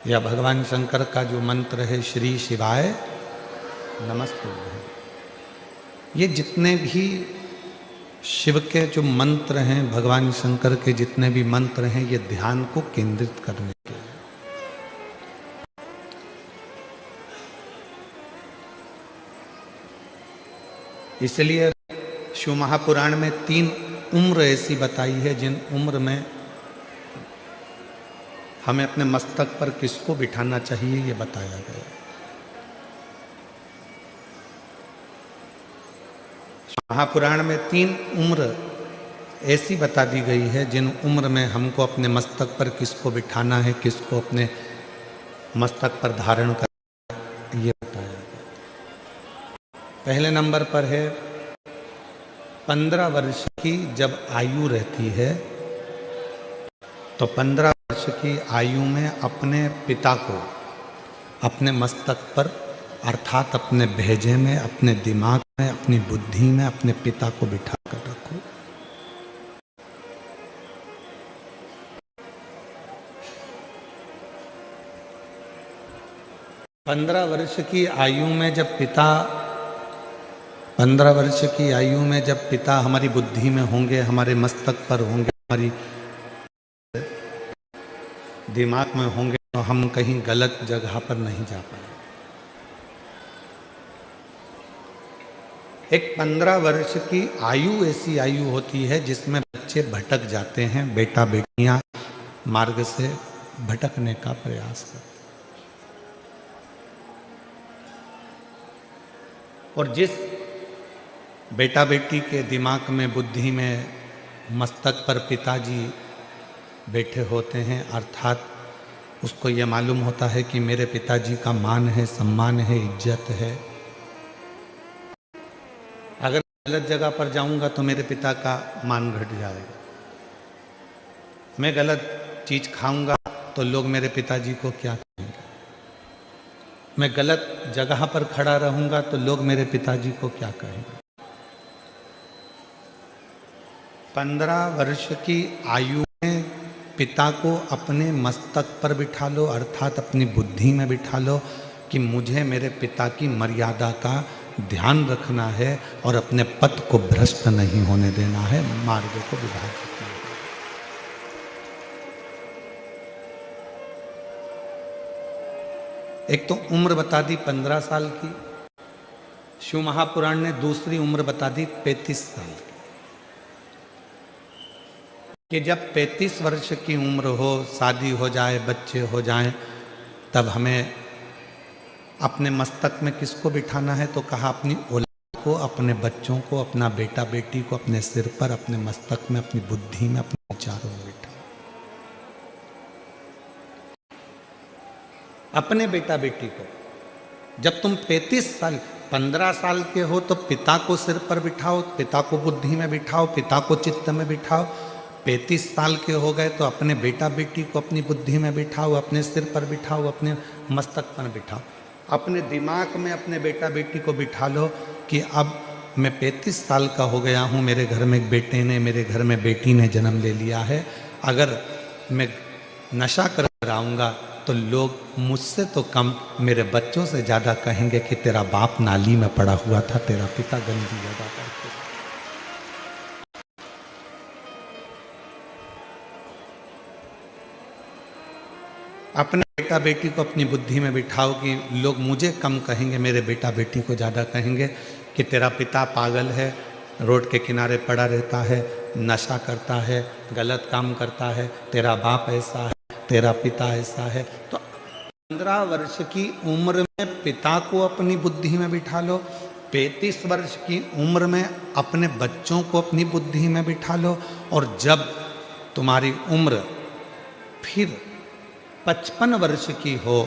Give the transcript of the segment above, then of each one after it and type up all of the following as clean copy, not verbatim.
या भगवान शंकर का जो मंत्र है श्री शिवाय नमस्तुभ्यं, ये जितने भी शिव के जो मंत्र हैं, भगवान शंकर के जितने भी मंत्र हैं, ये ध्यान को केंद्रित करने के लिए। इसलिए शिव महापुराण में 3 उम्र ऐसी बताई है जिन उम्र में हमें अपने मस्तक पर किसको बिठाना चाहिए, ये बताया गया। महापुराण में 3 उम्र ऐसी बता दी गई है जिन उम्र में हमको अपने मस्तक पर किसको बिठाना है, किसको अपने मस्तक पर धारण करना है, ये बताया गया। पहले नंबर पर है 15 वर्ष की जब आयु रहती है तो 15 वर्ष की आयु में अपने पिता को अपने मस्तक पर अर्थात अपने भेजे में, अपने दिमाग में, अपनी बुद्धि में अपने पिता को बिठा कर रखो। पंद्रह वर्ष की आयु में जब पिता 15 वर्ष की आयु में जब पिता हमारी बुद्धि में होंगे, हमारे मस्तक पर होंगे, हमारी दिमाग में होंगे, तो हम कहीं गलत जगह पर नहीं जा पाएंगे। एक 15 वर्ष की आयु ऐसी आयु होती है जिसमें बच्चे भटक जाते हैं, बेटा बेटियां मार्ग से भटकने का प्रयास करते हैं। और जिस बेटा बेटी के दिमाग में, बुद्धि में, मस्तक पर पिताजी बैठे होते हैं, अर्थात उसको ये मालूम होता है कि मेरे पिताजी का मान है, सम्मान है, इज्जत है। अगर गलत जगह पर जाऊंगा तो मेरे पिता का मान घट जाएगा। मैं गलत चीज खाऊंगा तो लोग मेरे पिताजी को क्या कहेंगे। मैं गलत जगह पर खड़ा रहूंगा तो लोग मेरे पिताजी को क्या कहेंगे। 15 वर्ष की आयु में पिता को अपने मस्तक पर बिठा लो, अर्थात अपनी बुद्धि में बिठा लो कि मुझे मेरे पिता की मर्यादा का ध्यान रखना है और अपने पथ को भ्रष्ट नहीं होने देना है, मार्ग को विभाजित करना है। एक तो उम्र बता दी 15 साल की, शिव महापुराण ने दूसरी उम्र बता दी 35 साल की, कि जब 35 वर्ष की उम्र हो, शादी हो जाए, बच्चे हो जाएं, तब हमें अपने मस्तक में किसको बिठाना है, तो कहा अपनी औलाद को, अपने बच्चों को, अपना बेटा बेटी को अपने सिर पर, अपने मस्तक में, अपनी बुद्धि में, अपने विचारों में बिठा। अपने बेटा बेटी को जब तुम 35 साल 15 साल के हो तो पिता को सिर पर बिठाओ, पिता को बुद्धि में बिठाओ, पिता को चित्त में बिठाओ। 35 साल के हो गए तो अपने बेटा बेटी को अपनी बुद्धि में बिठाओ, अपने सिर पर बिठाओ, अपने मस्तक पर बिठाओ। अपने दिमाग में अपने बेटा बेटी को बिठा लो कि अब मैं 35 साल का हो गया हूँ, मेरे घर में एक बेटे ने, मेरे घर में बेटी ने जन्म ले लिया है। अगर मैं नशा कर आऊँगा तो लोग मुझसे तो कम मेरे बच्चों से ज़्यादा कहेंगे कि तेरा बाप नाली में पड़ा हुआ था, तेरा पिता गंदी जगह पर। अपने बेटा बेटी को अपनी बुद्धि में बिठाओ कि लोग मुझे कम कहेंगे, मेरे बेटा बेटी को ज़्यादा कहेंगे कि तेरा पिता पागल है, रोड के किनारे पड़ा रहता है, नशा करता है, गलत काम करता है, तेरा बाप ऐसा है, तेरा पिता ऐसा है। तो 15 वर्ष की उम्र में पिता को अपनी बुद्धि में बिठा लो, 35 वर्ष की उम्र में अपने बच्चों को अपनी बुद्धि में बिठा लो, और जब तुम्हारी उम्र फिर 55 वर्ष की हो,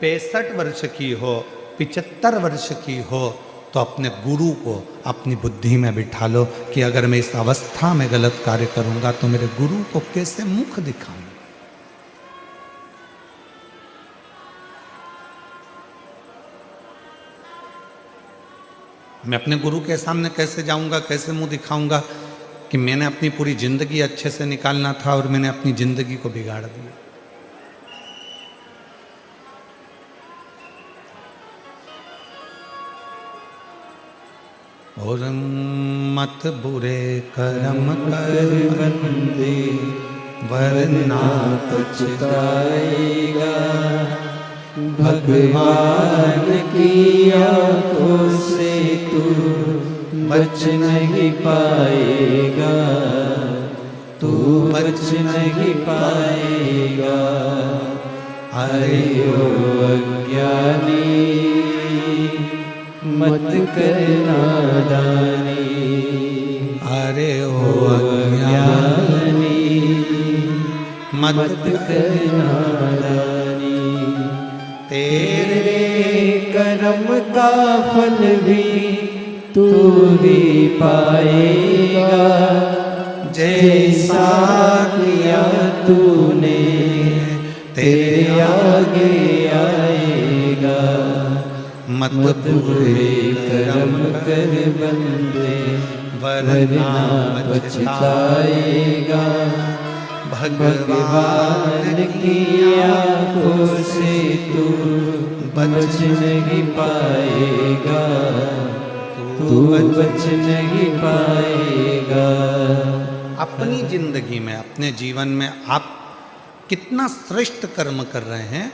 65 वर्ष की हो, 75 वर्ष की हो, तो अपने गुरु को अपनी बुद्धि में बिठा लो कि अगर मैं इस अवस्था में गलत कार्य करूंगा तो मेरे गुरु को कैसे मुख दिखाऊंगा। मैं अपने गुरु के सामने कैसे जाऊंगा, कैसे मुंह दिखाऊंगा कि मैंने अपनी पूरी जिंदगी अच्छे से निकालना था और मैंने अपनी जिंदगी को बिगाड़ दिया। और मत बुरे कर्म कर बंदे वरना पछताएगा। भगवान की आंखों से तू बच नहीं पाएगा, तू बच नहीं पाएगा। अरे ओ अज्ञानी मत करना दानी, अरे ओ अज्ञानी मत करना दानी। तेरे कर्म का फल भी तू ही पाएगा, जैसा किया तूने तेरे आगे आएगा। मत बुरे कर्म कर बंदे वरना पछताएगा। भगवान की आंखों से तू बच नहीं पाएगा, तू बच नहीं पाएगा। अपनी जिंदगी में, अपने जीवन में आप कितना श्रेष्ठ कर्म कर रहे हैं,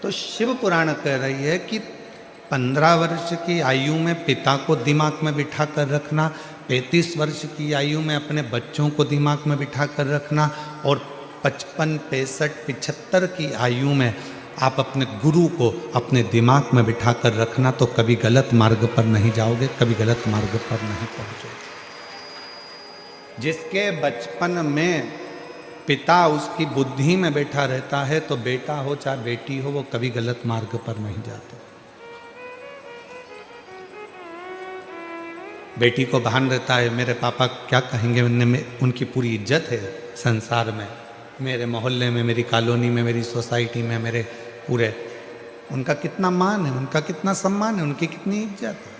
तो शिव पुराण कह रही है कि 15 वर्ष की आयु में पिता को दिमाग में बिठा कर रखना, 35 वर्ष की आयु में अपने बच्चों को दिमाग में बिठा कर रखना, और 55, 65, 75 की आयु में आप अपने गुरु को अपने दिमाग में बिठा कर रखना, तो कभी गलत मार्ग पर नहीं जाओगे, कभी गलत मार्ग पर नहीं पहुंचोगे। जिसके बचपन में पिता उसकी बुद्धि में बैठा रहता है, तो बेटा हो चाहे बेटी हो, वो कभी गलत मार्ग पर नहीं जाते। बेटी को भान रहता है मेरे पापा क्या कहेंगे, उनकी पूरी इज्जत है संसार में, मेरे मोहल्ले में, मेरी कॉलोनी में, मेरी सोसाइटी में, मेरे पूरे, उनका कितना मान है, उनका कितना सम्मान है, उनकी कितनी इज्जत है।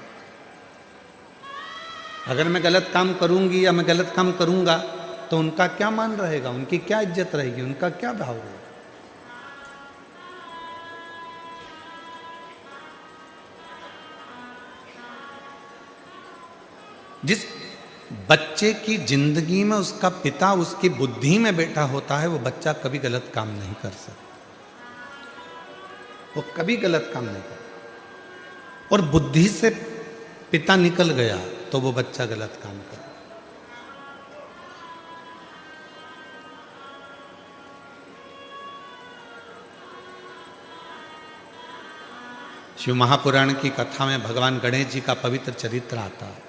अगर मैं गलत काम करूंगी या मैं गलत काम करूंगा तो उनका क्या मान रहेगा, उनकी क्या इज्जत रहेगी, उनका क्या भाव रहेगा। जिस बच्चे की जिंदगी में उसका पिता उसकी बुद्धि में बैठा होता है, वो बच्चा कभी गलत काम नहीं कर सकता, वो कभी गलत काम नहीं कर। और बुद्धि से पिता निकल गया तो वो बच्चा गलत काम कर। शिव महापुराण की कथा में भगवान गणेश जी का पवित्र चरित्र आता है।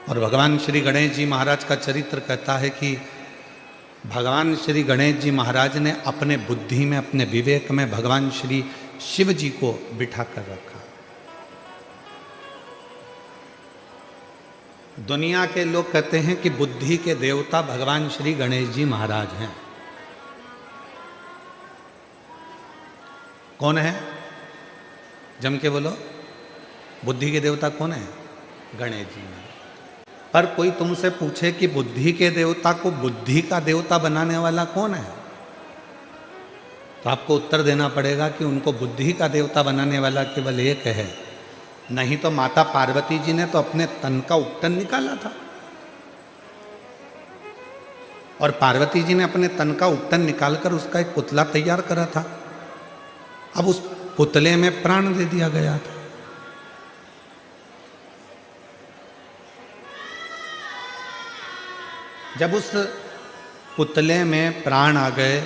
और भगवान श्री गणेश जी महाराज का चरित्र कहता है कि भगवान श्री गणेश जी महाराज ने अपने बुद्धि में, अपने विवेक में भगवान श्री शिव जी को बिठा कर रखा। दुनिया के लोग कहते हैं कि बुद्धि के देवता भगवान श्री गणेश जी महाराज हैं। कौन है? जम के बोलो, बुद्धि के देवता कौन है? गणेश जी महाराज। पर कोई तुमसे पूछे कि बुद्धि के देवता को बुद्धि का देवता बनाने वाला कौन है, तो आपको उत्तर देना पड़ेगा कि उनको बुद्धि का देवता बनाने वाला केवल एक है। नहीं तो माता पार्वती जी ने तो अपने तन का उपटन निकाला था, और पार्वती जी ने अपने तन का उपटन निकालकर उसका एक पुतला तैयार करा था। अब उस पुतले में प्राण दे दिया गया था। जब उस पुतले में प्राण आ गए,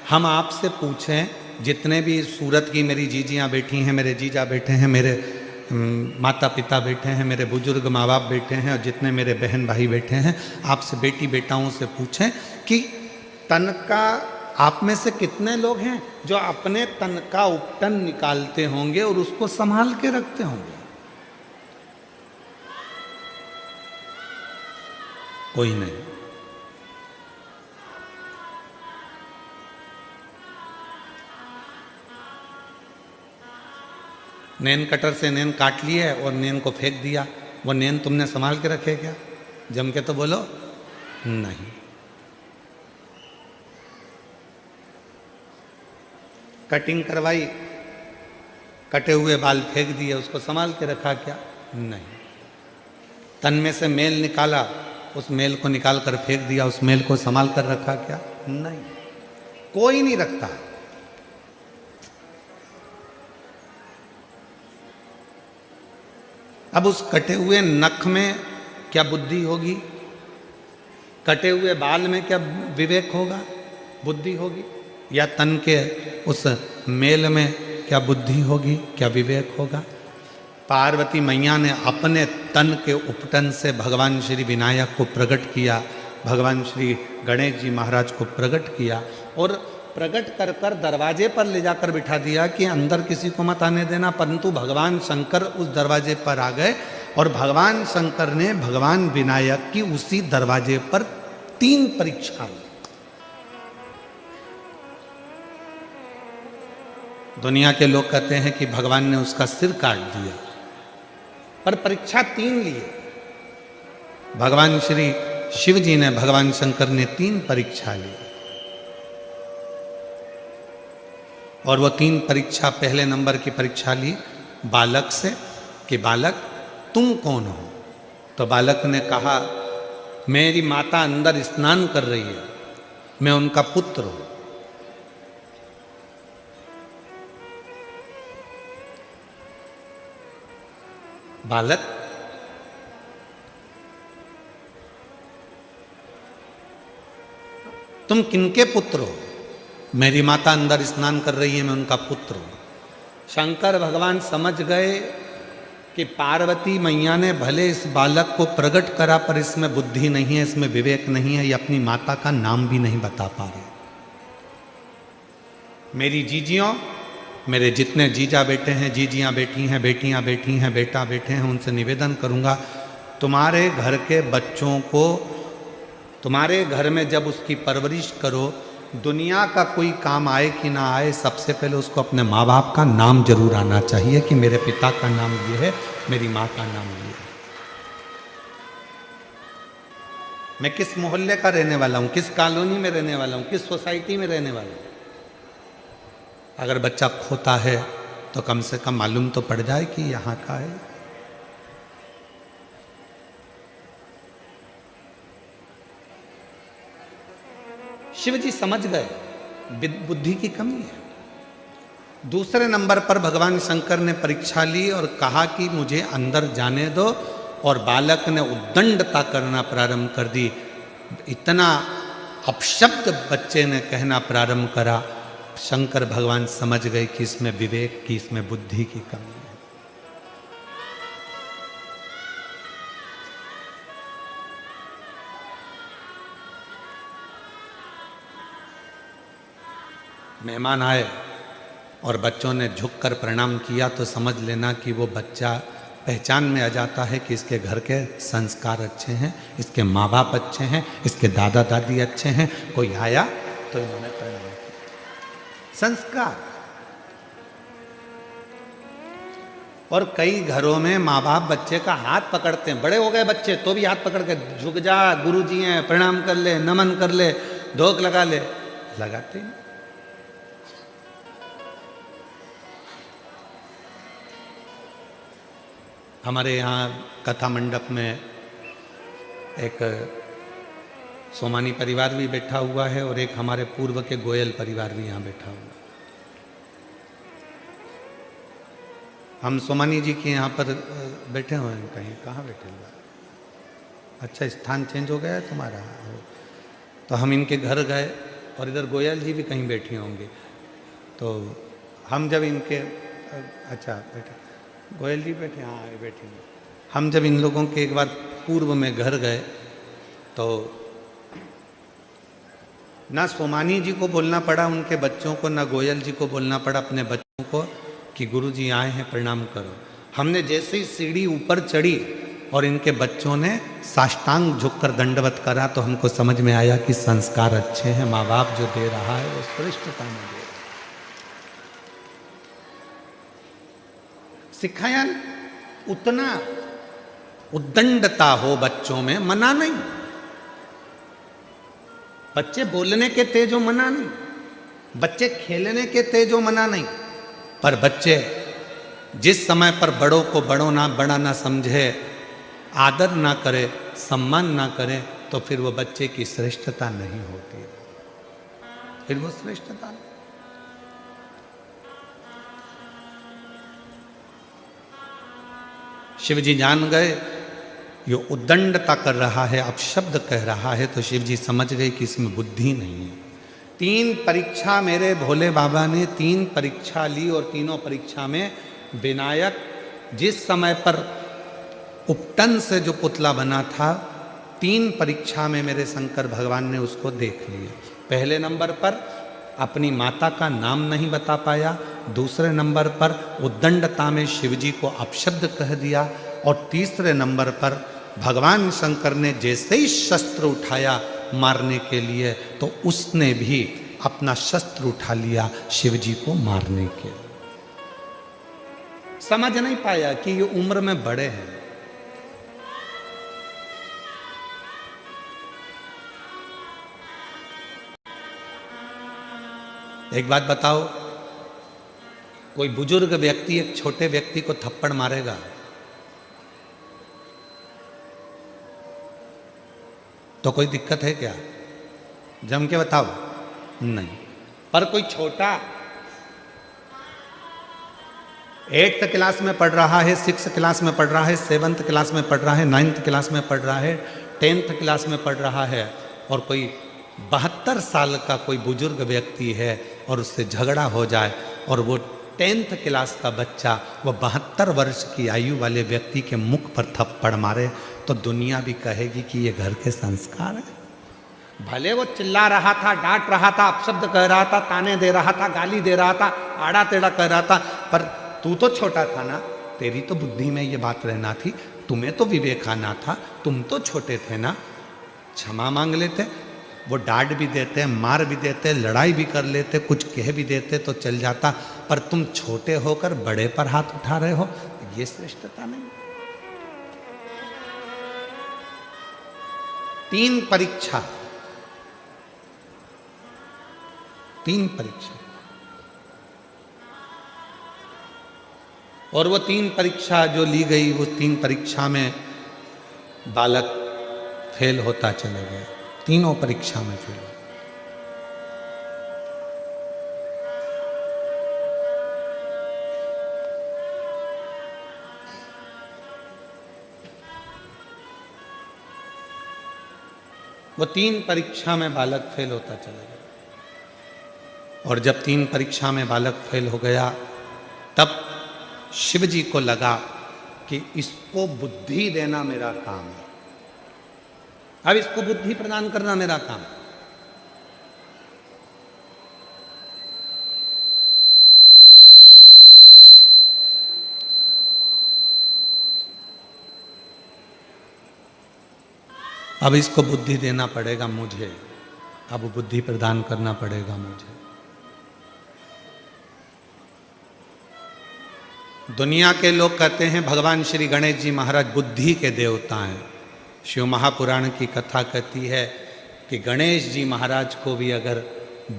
हम आपसे पूछें, जितने भी सूरत की मेरी जीजियाँ बैठी हैं, मेरे जीजा बैठे हैं, मेरे माता पिता बैठे हैं, मेरे बुजुर्ग माँ बाप बैठे हैं, और जितने मेरे बहन भाई बैठे हैं, आपसे बेटी बेटाओं से पूछें कि तन का आप में से कितने लोग हैं जो अपने तन का उपटन निकालते होंगे और उसको संभाल के रखते होंगे? कोई नहीं। नैन कटर से नैन काट लिए और नैन को फेंक दिया, वो नैन तुमने संभाल के रखे क्या? जम के तो बोलो नहीं। कटिंग करवाई, कटे हुए बाल फेंक दिए, उसको संभाल के रखा क्या? नहीं। तन में से मेल निकाला, उस मेल को निकाल कर फेंक दिया, उस मेल को संभाल कर रखा क्या? नहीं, कोई नहीं रखता। अब उस कटे हुए नख में क्या बुद्धि होगी? कटे हुए बाल में क्या विवेक होगा, बुद्धि होगी? या तन के उस मेल में क्या बुद्धि होगी, क्या विवेक होगा? पार्वती मैया ने अपने तन के उपटन से भगवान श्री विनायक को प्रकट किया, भगवान श्री गणेश जी महाराज को प्रकट किया, और प्रकट कर कर दरवाजे पर ले जाकर बिठा दिया कि अंदर किसी को मत आने देना। परंतु भगवान शंकर उस दरवाजे पर आ गए और भगवान शंकर ने भगवान विनायक की उसी दरवाजे पर 3 परीक्षा ली। दुनिया के लोग कहते हैं कि भगवान ने उसका सिर काट दिया, पर परीक्षा 3 लिए। भगवान श्री शिव जी ने, भगवान शंकर ने 3 परीक्षा ली, और वो 3 परीक्षा, पहले नंबर की परीक्षा ली बालक से कि बालक तुम कौन हो? तो बालक ने कहा मेरी माता अंदर स्नान कर रही है, मैं उनका पुत्र हूं। बालक, तुम किनके पुत्र हो? मेरी माता अंदर स्नान कर रही है, मैं उनका पुत्र हूं। शंकर भगवान समझ गए कि पार्वती मैया ने भले इस बालक को प्रकट करा, पर इसमें बुद्धि नहीं है, इसमें विवेक नहीं है, ये अपनी माता का नाम भी नहीं बता पा रहे। मेरी जीजियों, मेरे जितने जीजा बेटे हैं, जीजियां बेटी हैं, बेटियां बेटी हैं, बेटा बेटे हैं, उनसे निवेदन करूंगा, तुम्हारे घर के बच्चों को, तुम्हारे घर में जब उसकी परवरिश करो, दुनिया का कोई काम आए कि ना आए, सबसे पहले उसको अपने माँ बाप का नाम जरूर आना चाहिए कि मेरे पिता का नाम ये है, मेरी माँ का नाम ये है। मैं किस मोहल्ले का रहने वाला हूँ, किस कॉलोनी में रहने वाला हूँ, किस सोसाइटी में रहने वाला हूँ। अगर बच्चा खोता है तो कम से कम मालूम तो पड़ जाए कि यहाँ का है। शिव जी समझ गए बुद्धि की कमी है। दूसरे नंबर पर भगवान शंकर ने परीक्षा ली और कहा कि मुझे अंदर जाने दो, और बालक ने उद्दंडता करना प्रारंभ कर दी। इतना अपशब्द बच्चे ने कहना प्रारंभ करा, शंकर भगवान समझ गए कि इसमें विवेक की, इसमें बुद्धि की कमी है। मेहमान आए और बच्चों ने झुककर प्रणाम किया, तो समझ लेना कि वो बच्चा पहचान में आ जाता है कि इसके घर के संस्कार अच्छे हैं, इसके माँ बाप अच्छे हैं, इसके दादा दादी अच्छे हैं। कोई आया तो इन्होंने प्रणाम किया। संस्कार। और कई घरों में माँ बाप बच्चे का हाथ पकड़ते हैं, बड़े हो गए बच्चे तो भी हाथ पकड़ के झुक जा, गुरुजी हैं, प्रणाम कर ले, नमन कर ले, धोख लगा ले, लगाते हैं। हमारे यहाँ कथा मंडप में एक सोमानी परिवार भी बैठा हुआ है और एक हमारे पूर्व के गोयल परिवार भी यहाँ बैठा हुआ है। हम सोमानी जी के यहाँ पर बैठे हुए हैं। कहीं कहाँ बैठे हुए? अच्छा, स्थान चेंज हो गया है तुम्हारा। तो हम इनके घर गए और इधर गोयल जी भी कहीं बैठी होंगे। तो हम जब इनके, अच्छा बैठे गोयल जी बैठे, हाँ बैठे हैं। हम जब इन लोगों के एक बार पूर्व में घर गए तो ना सोमानी जी को बोलना पड़ा उनके बच्चों को, ना गोयल जी को बोलना पड़ा अपने बच्चों को कि गुरु जी आए हैं, प्रणाम करो। हमने जैसे ही सीढ़ी ऊपर चढ़ी और इनके बच्चों ने साष्टांग झुककर दंडवत करा, तो हमको समझ में आया कि संस्कार अच्छे हैं, माँ बाप जो दे रहा है वो श्रेष्ठता में दे रहा है। सिखाया उतना उद्दंडता हो बच्चों में, मना नहीं। बच्चे बोलने के तेज हो, मना नहीं। बच्चे खेलने के थे जो मना नहीं, पर बच्चे जिस समय पर बड़ों को बड़ा ना समझे, आदर ना करे, सम्मान ना करे, तो फिर वो बच्चे की श्रेष्ठता नहीं होती, फिर वो श्रेष्ठता नहीं। शिव जी जान गए ये उद्दंडता कर रहा है, अपशब्द कह रहा है, तो शिव जी समझ गए कि इसमें बुद्धि नहीं है। 3 परीक्षा मेरे भोले बाबा ने 3 परीक्षा ली, और तीनों परीक्षा में विनायक जिस समय पर उपटन से जो पुतला बना था, 3 परीक्षा में मेरे शंकर भगवान ने उसको देख लिया। पहले नंबर पर अपनी माता का नाम नहीं बता पाया, दूसरे नंबर पर उद्दंडता में शिवजी को अपशब्द कह दिया, और तीसरे नंबर पर भगवान शंकर ने जैसे ही शस्त्र उठाया मारने के लिए, तो उसने भी अपना शस्त्र उठा लिया शिवजी को मारने के लिए। समझ नहीं पाया कि ये उम्र में बड़े हैं। एक बात बताओ, कोई बुजुर्ग व्यक्ति एक छोटे व्यक्ति को थप्पड़ मारेगा? तो कोई दिक्कत है क्या? जम के बताओ, नहीं। पर कोई छोटा 8th क्लास में पढ़ रहा है, 6th क्लास में पढ़ रहा है, 7th क्लास में पढ़ रहा है, 9th क्लास में पढ़ रहा है, 10th क्लास में पढ़ रहा है, और कोई 72 साल का कोई बुजुर्ग व्यक्ति है और उससे झगड़ा हो जाए, और वो 10th क्लास का बच्चा वो 72 वर्ष की आयु वाले व्यक्ति के मुख पर थप्पड़ मारे, तो दुनिया भी कहेगी कि ये घर के संस्कार है। भले वो चिल्ला रहा था, डांट रहा था, अपशब्द कह रहा था, ताने दे रहा था, गाली दे रहा था, आड़ा टेढ़ा कह रहा था, पर तू तो छोटा था ना, तेरी तो बुद्धि में ये बात रहना थी, तुम्हें तो विवेक आना था, तुम तो छोटे थे ना, क्षमा मांग लेते। वो डांट भी देते, मार भी देते, लड़ाई भी कर लेते, कुछ कह भी देते तो चल जाता, पर तुम छोटे होकर बड़े पर हाथ उठा रहे हो, ये श्रेष्ठता नहीं। 3 परीक्षा, 3 परीक्षा, और वो 3 परीक्षा जो ली गई, वो 3 परीक्षा में बालक फेल होता चला गया, तीनों परीक्षा में फेल। वो 3 परीक्षा में बालक फेल होता चला गया, और जब 3 परीक्षा में बालक फेल हो गया, तब शिव जी को लगा कि इसको बुद्धि देना मेरा काम है, अब इसको बुद्धि प्रदान करना मेरा काम। अब इसको बुद्धि देना पड़ेगा मुझे, अब बुद्धि प्रदान करना पड़ेगा मुझे। दुनिया के लोग कहते हैं भगवान श्री गणेश जी महाराज बुद्धि के देवता हैं। शिव महापुराण की कथा कहती है कि गणेश जी महाराज को भी अगर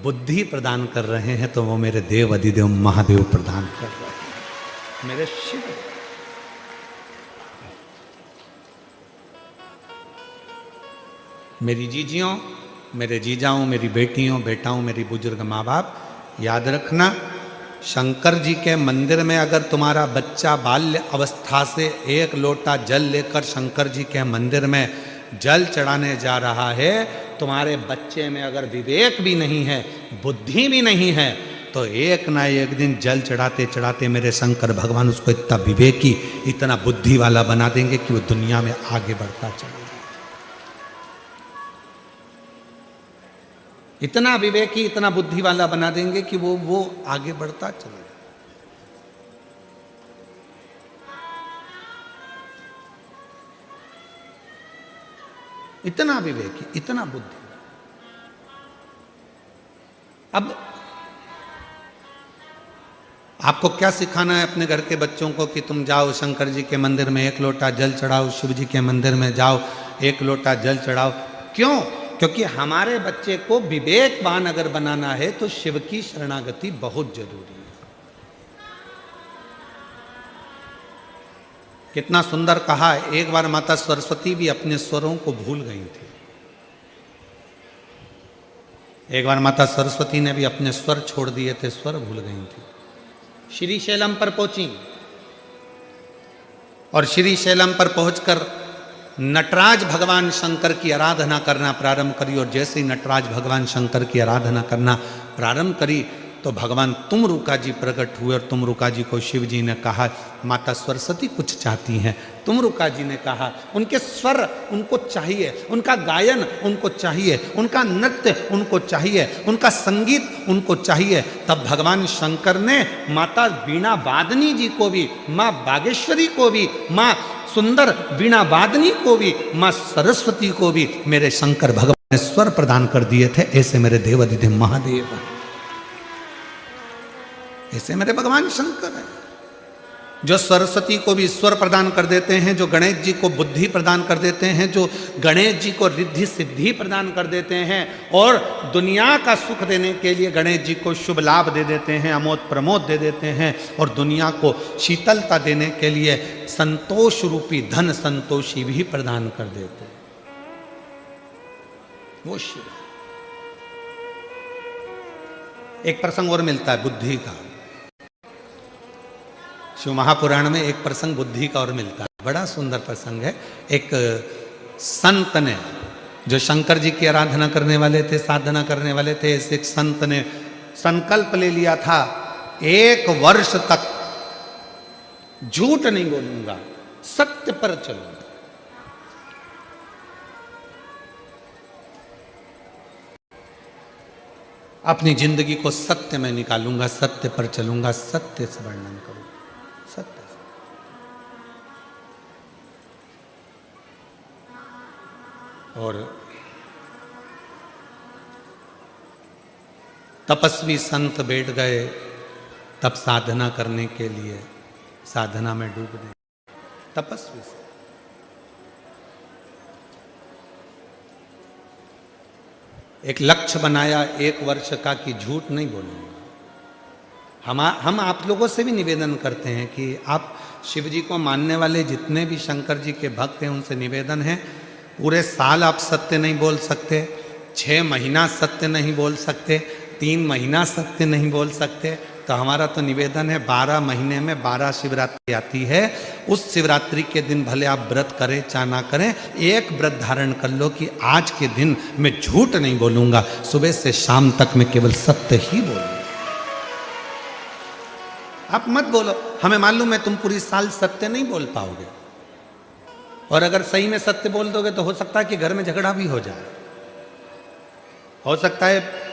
बुद्धि प्रदान कर रहे हैं तो वो मेरे देव अधिदेव महादेव प्रदान कर रहे हैं, मेरे शिव। मेरी जीजियों, मेरे जीजाओं, मेरी बेटियों, बेटाओं, मेरी बुजुर्ग माँ बाप, याद रखना, शंकर जी के मंदिर में अगर तुम्हारा बच्चा बाल्य अवस्था से 1 लोटा जल लेकर शंकर जी के मंदिर में जल चढ़ाने जा रहा है, तुम्हारे बच्चे में अगर विवेक भी नहीं है, बुद्धि भी नहीं है, तो एक ना एक दिन जल चढ़ाते चढ़ाते मेरे शंकर भगवान उसको इतना विवेकी, इतना बुद्धि वाला बना देंगे कि वो दुनिया में आगे बढ़ता चलेगा। इतना विवेकी, इतना बुद्धि वाला बना देंगे कि वो आगे बढ़ता चलेगा। इतना विवेकी, इतना बुद्धि। अब आपको क्या सिखाना है अपने घर के बच्चों को कि तुम जाओ शंकर जी के मंदिर में 1 लोटा जल चढ़ाओ, शिव जी के मंदिर में जाओ 1 लोटा जल चढ़ाओ। क्यों? क्योंकि हमारे बच्चे को विवेकवान अगर बनाना है तो शिव की शरणागति बहुत जरूरी है। कितना सुंदर कहा, एक बार माता सरस्वती भी अपने स्वरों को भूल गई थी। एक बार माता सरस्वती ने भी अपने स्वर छोड़ दिए थे, स्वर भूल गई थी। श्री शैलम पर पहुंची और श्री शैलम पर पहुंचकर नटराज भगवान शंकर की आराधना करना प्रारंभ करी। और जैसे ही नटराज भगवान शंकर की आराधना करना प्रारंभ करी तो भगवान तुमरुका जी प्रकट हुए और तुमरुका जी को शिव जी ने कहा, माता सरस्वती कुछ चाहती हैं। तुमरुका जी ने कहा, उनके स्वर उनको चाहिए, उनका गायन उनको चाहिए, उनका नृत्य उनको चाहिए, उनका संगीत उनको चाहिए। तब भगवान शंकर ने माता वीणा वादनी जी को भी, माँ बागेश्वरी को भी, माँ सुंदर वीणा वादनी को भी, माँ सरस्वती को भी मेरे शंकर भगवान ने स्वर प्रदान कर दिए थे। ऐसे मेरे देवाधिदेव महादेव हैं, ऐसे मेरे भगवान शंकर हैं, जो सरस्वती को भी स्वर प्रदान कर देते हैं, जो गणेश जी को बुद्धि प्रदान कर देते हैं, जो गणेश जी को रिद्धि सिद्धि प्रदान कर देते हैं और दुनिया का सुख देने के लिए गणेश जी को शुभ लाभ दे देते हैं, अमोद प्रमोद दे देते हैं और दुनिया को शीतलता देने के लिए संतोष रूपी धन संतोषी भी प्रदान कर देते हैं। वो शिव। एक प्रसंग और मिलता है बुद्धि का। शिव महापुराण में एक प्रसंग बुद्धि का और मिलता है, बड़ा सुंदर प्रसंग है। एक संत ने, जो शंकर जी की आराधना करने वाले थे, साधना करने वाले थे, ऐसे एक संत ने संकल्प ले लिया था, 1 वर्ष तक झूठ नहीं बोलूंगा, सत्य पर चलूंगा। अपनी जिंदगी को सत्य में निकालूंगा, सत्य पर चलूंगा, सत्य से वर्णन करूंगा, सत्य से। और तपस्वी संत बैठ गए तब साधना करने के लिए, साधना में डूब गए तपस्वी से। एक लक्ष्य बनाया 1 वर्ष का कि झूठ नहीं बोलूंगा। हम आप लोगों से भी निवेदन करते हैं कि आप शिव जी को मानने वाले जितने भी शंकर जी के भक्त हैं उनसे निवेदन है, पूरे साल आप सत्य नहीं बोल सकते, 6 महीना सत्य नहीं बोल सकते, 3 महीना सत्य नहीं बोल सकते, तो हमारा तो निवेदन है 12 महीने में 12 शिवरात्रि आती है, उस शिवरात्रि के दिन भले आप व्रत करें चाहे ना करें, एक व्रत धारण कर लो कि आज के दिन मैं झूठ नहीं बोलूंगा, सुबह से शाम तक मैं केवल सत्य ही बोलूंगा। आप मत बोलो, हमें मालूम है तुम पूरी साल सत्य नहीं बोल पाओगे, और अगर सही में सत्य बोल दोगे तो हो सकता है कि घर में झगड़ा भी हो जाए। हो सकता है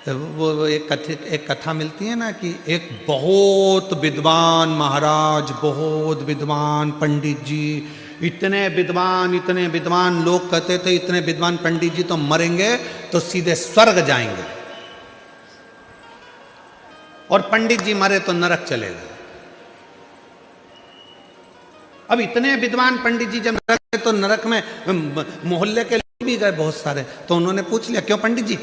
वो एक कथा मिलती है ना कि एक बहुत विद्वान महाराज, बहुत विद्वान पंडित जी, इतने विद्वान लोग कहते थे इतने विद्वान पंडित जी तो मरेंगे तो सीधे स्वर्ग जाएंगे, और पंडित जी मरे तो नरक चले गए। अब इतने विद्वान पंडित जी जब नरक गए तो नरक में मोहल्ले के भी गए बहुत सारे, तो उन्होंने पूछ लिया, क्यों पंडित जी,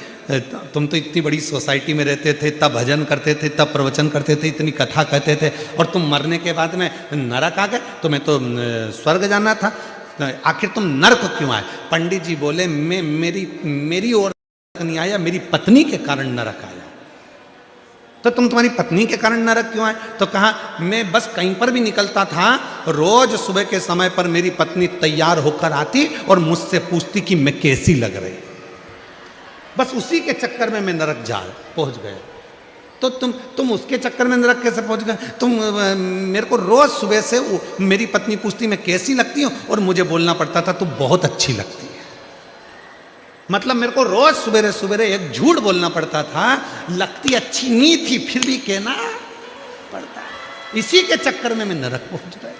तुम तो इतनी बड़ी सोसाइटी में रहते थे, तब भजन करते थे, तब प्रवचन करते थे, इतनी कथा कहते थे, और तुम मरने के बाद में नरक आ गए, तुम्हें तो स्वर्ग जाना था, आखिर तुम नरक क्यों आए? पंडित जी बोले, मैं मेरी ओर नहीं आया, मेरी पत्नी के कारण नरक आया। तो तुम तुम्हारी पत्नी के कारण नरक क्यों आए? तो कहा, मैं बस कहीं पर भी निकलता था, रोज सुबह के समय पर मेरी पत्नी तैयार होकर आती और मुझसे पूछती कि मैं कैसी लग रही, बस उसी के चक्कर में मैं नरक पहुंच गया। तो तुम उसके चक्कर में नरक कैसे पहुंच गए? तुम मेरे को रोज सुबह से मेरी पत्नी पूछती मैं कैसी लगती हूँ, और मुझे बोलना पड़ता था तुम बहुत अच्छी लगती है। मतलब मेरे को रोज सवेरे सवेरे एक झूठ बोलना पड़ता था, लगती अच्छी नहीं थी फिर भी कहना पड़ता, इसी के चक्कर में मैं नरक पहुंच गया।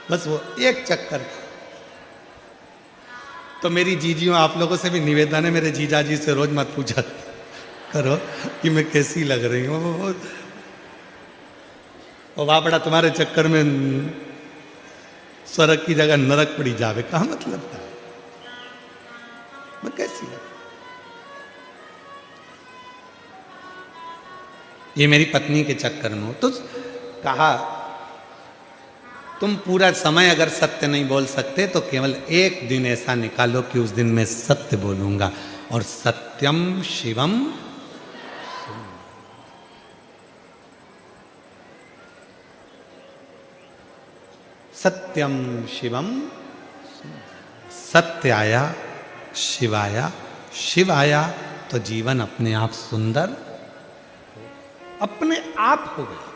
बस वो एक चक्कर था। तो मेरी जीजियों, आप लोगों से भी निवेदन है, मेरे जीजा जी से रोज मत पूछा करो कि मैं कैसी लग रही हूँ, और वापड़ा तुम्हारे चक्कर में स्वर्ग की जगह नरक पड़ी जावे, कहा मतलब था? मैं कैसी है? ये मेरी पत्नी के चक्कर में हो। तो कहा तुम पूरा समय अगर सत्य नहीं बोल सकते तो केवल एक दिन ऐसा निकालो कि उस दिन मैं सत्य बोलूंगा। और सत्यम शिवम, सत्यम शिवम, सत्य आया, शिव आया, शिव आया तो जीवन अपने आप सुंदर, अपने आप हो गया।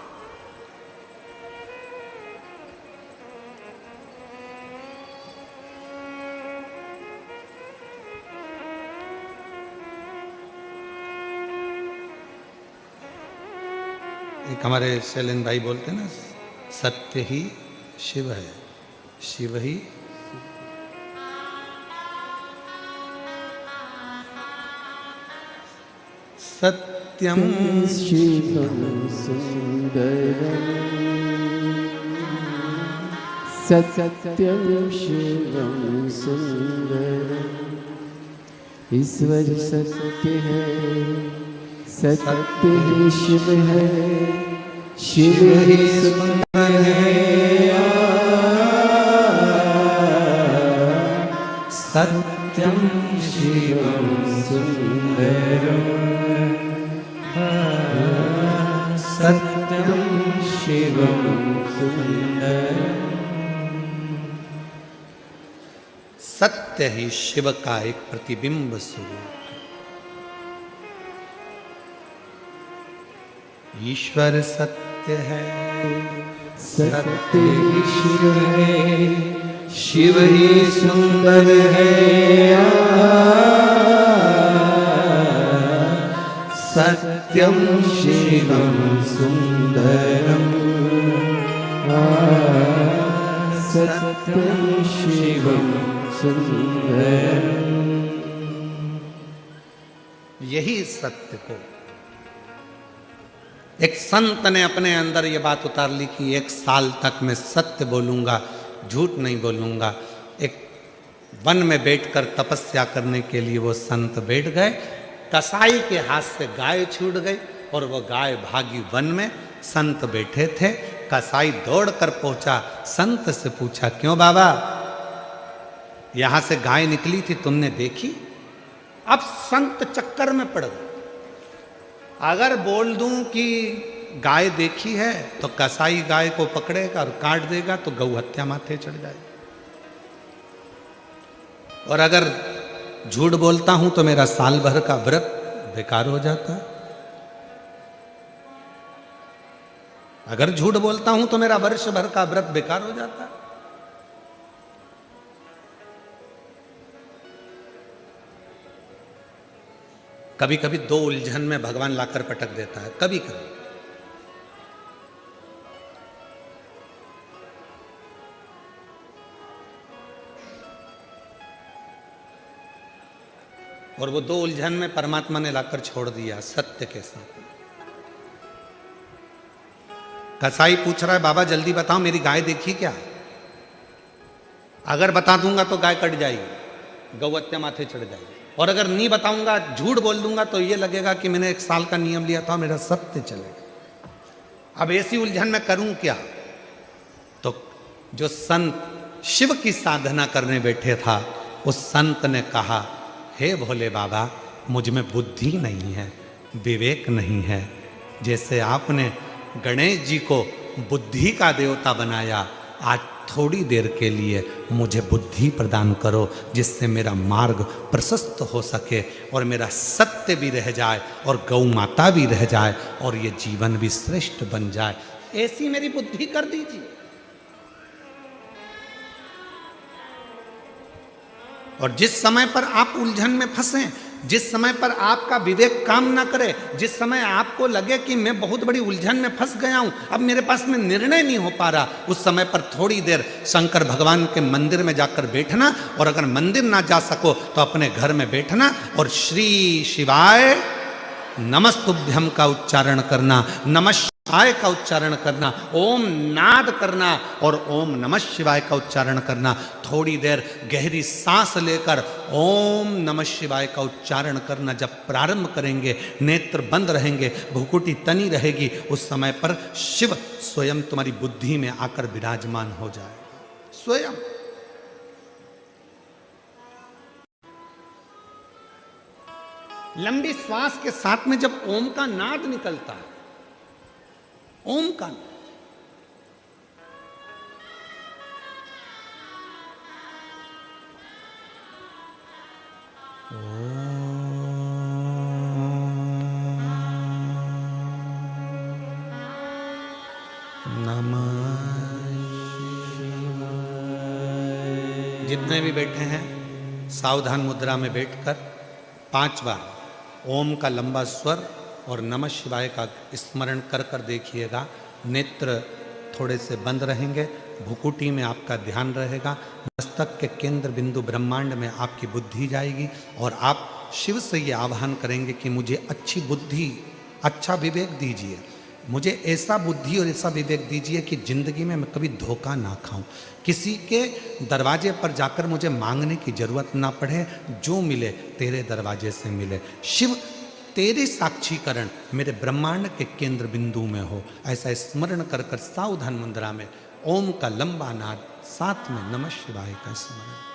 एक हमारे शैलेंद्र भाई बोलते हैं ना, सत्य ही शिव है, शिव ही सत्यम शिवम सुंदरम, सत्यम शिवम सुंदरम। ईश्वर सत्य है, सत्य ही शिव है, शिव ही सुंदर है। सत्यम शिवम सुंदरम, सत्यम शिवम सुंदरम। सत्य ही शिव का एक प्रतिबिंब स्वरूप। ईश्वर सत्य है, सत्य ही शिव है, शिव ही सुंदर है। सत्यम शिवम सुंदरम, सत्यम शिवम सुंदरम। यही सत्य को एक संत ने अपने अंदर ये बात उतार ली कि 1 साल तक मैं सत्य बोलूंगा, झूठ नहीं बोलूंगा। एक वन में बैठकर तपस्या करने के लिए वो संत बैठ गए। कसाई के हाथ से गाय छूट गई और वो गाय भागी वन में। संत बैठे थे, कसाई दौड़कर पहुंचा, संत से पूछा, क्यों बाबा यहां से गाय निकली थी, तुमने देखी? अब संत चक्कर में पड़ गए। अगर बोल दूं कि गाय देखी है तो कसाई गाय को पकड़ेगा और काट देगा तो गौ हत्या माथे चढ़ जाएगी। और अगर झूठ बोलता हूं तो मेरा साल भर का व्रत बेकार हो जाता है। अगर झूठ बोलता हूं तो मेरा वर्ष भर का व्रत बेकार हो जाता है। कभी कभी 2 उलझन में भगवान लाकर पटक देता है, कभी कभी। और वो 2 उलझन में परमात्मा ने लाकर छोड़ दिया सत्य के साथ। कसाई पूछ रहा है, बाबा जल्दी बताओ मेरी गाय देखी क्या? अगर बता दूंगा तो गाय कट जाएगी, गौ हत्या माथे चढ़ जाएगी। और अगर नहीं बताऊंगा, झूठ बोल दूंगा तो ये लगेगा कि मैंने 1 साल का नियम लिया था, मेरा सत्य चलेगा। अब ऐसी उलझन में करूं क्या? तो जो संत शिव की साधना करने बैठे था, उस संत ने कहा, हे भोले बाबा, मुझ में बुद्धि नहीं है, विवेक नहीं है। जैसे आपने गणेश जी को बुद्धि का देवता बनाया, आज थोड़ी देर के लिए मुझे बुद्धि प्रदान करो, जिससे मेरा मार्ग प्रशस्त हो सके और मेरा सत्य भी रह जाए और गौ माता भी रह जाए और ये जीवन भी श्रेष्ठ बन जाए। ऐसी मेरी बुद्धि कर दीजिए। और जिस समय पर आप उलझन में फंसे, जिस समय पर आपका विवेक काम ना करे, जिस समय आपको लगे कि मैं बहुत बड़ी उलझन में फंस गया हूं, अब मेरे पास में निर्णय नहीं हो पा रहा, उस समय पर थोड़ी देर शंकर भगवान के मंदिर में जाकर बैठना। और अगर मंदिर ना जा सको तो अपने घर में बैठना और श्री शिवाय नमस्तुभ्यम का उच्चारण करना। नमः आय का उच्चारण करना, ओम नाद करना और ओम नमः शिवाय का उच्चारण करना। थोड़ी देर गहरी सांस लेकर ओम नमः शिवाय का उच्चारण करना। जब प्रारंभ करेंगे, नेत्र बंद रहेंगे, भुकुटी तनी रहेगी, उस समय पर शिव स्वयं तुम्हारी बुद्धि में आकर विराजमान हो जाएगा। स्वयं लंबी श्वास के साथ में जब ओम का नाद निकलता है, ओम का जितने भी बैठे हैं सावधान मुद्रा में बैठकर 5 बार ओम का लंबा स्वर और नमः शिवाय का स्मरण कर कर देखिएगा। नेत्र थोड़े से बंद रहेंगे, भुकुटी में आपका ध्यान रहेगा, मस्तक के केंद्र बिंदु ब्रह्मांड में आपकी बुद्धि जाएगी और आप शिव से ये आह्वान करेंगे कि मुझे अच्छी बुद्धि, अच्छा विवेक दीजिए, मुझे ऐसा बुद्धि और ऐसा विवेक दीजिए कि जिंदगी में मैं कभी धोखा ना खाऊं, किसी के दरवाजे पर जाकर मुझे मांगने की जरूरत ना पड़े, जो मिले तेरे दरवाजे से मिले। शिव तेरे साक्षीकरण मेरे ब्रह्मांड के केंद्र बिंदु में हो, ऐसा स्मरण कर कर सावधान मुद्रा में ओम का लंबा नाद, साथ में नमः शिवाय का स्मरण।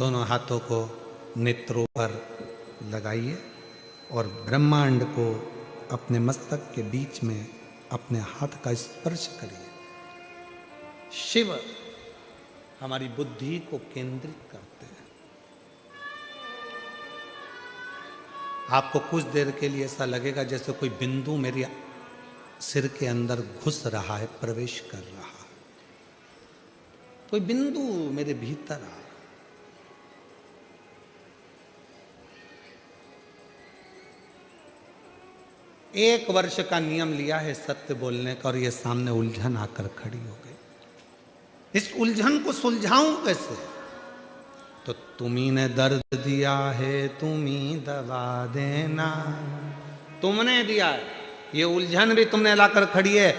दोनों हाथों को नेत्रों पर लगाइए और ब्रह्मांड को अपने मस्तक के बीच में अपने हाथ का स्पर्श करिए। शिव हमारी बुद्धि को केंद्रित करते हैं। आपको कुछ देर के लिए ऐसा लगेगा जैसे कोई बिंदु मेरे सिर के अंदर घुस रहा है, प्रवेश कर रहा है, कोई बिंदु मेरे भीतर आ रहा है। 1 वर्ष का नियम लिया है सत्य बोलने का और ये सामने उलझन आकर खड़ी हो गई। इस उलझन को सुलझाऊं कैसे? तो तुम्ही ने दर्द दिया है, तुम्ही दवा देना। तुमने दिया है, ये उलझन भी तुमने लाकर खड़ी है।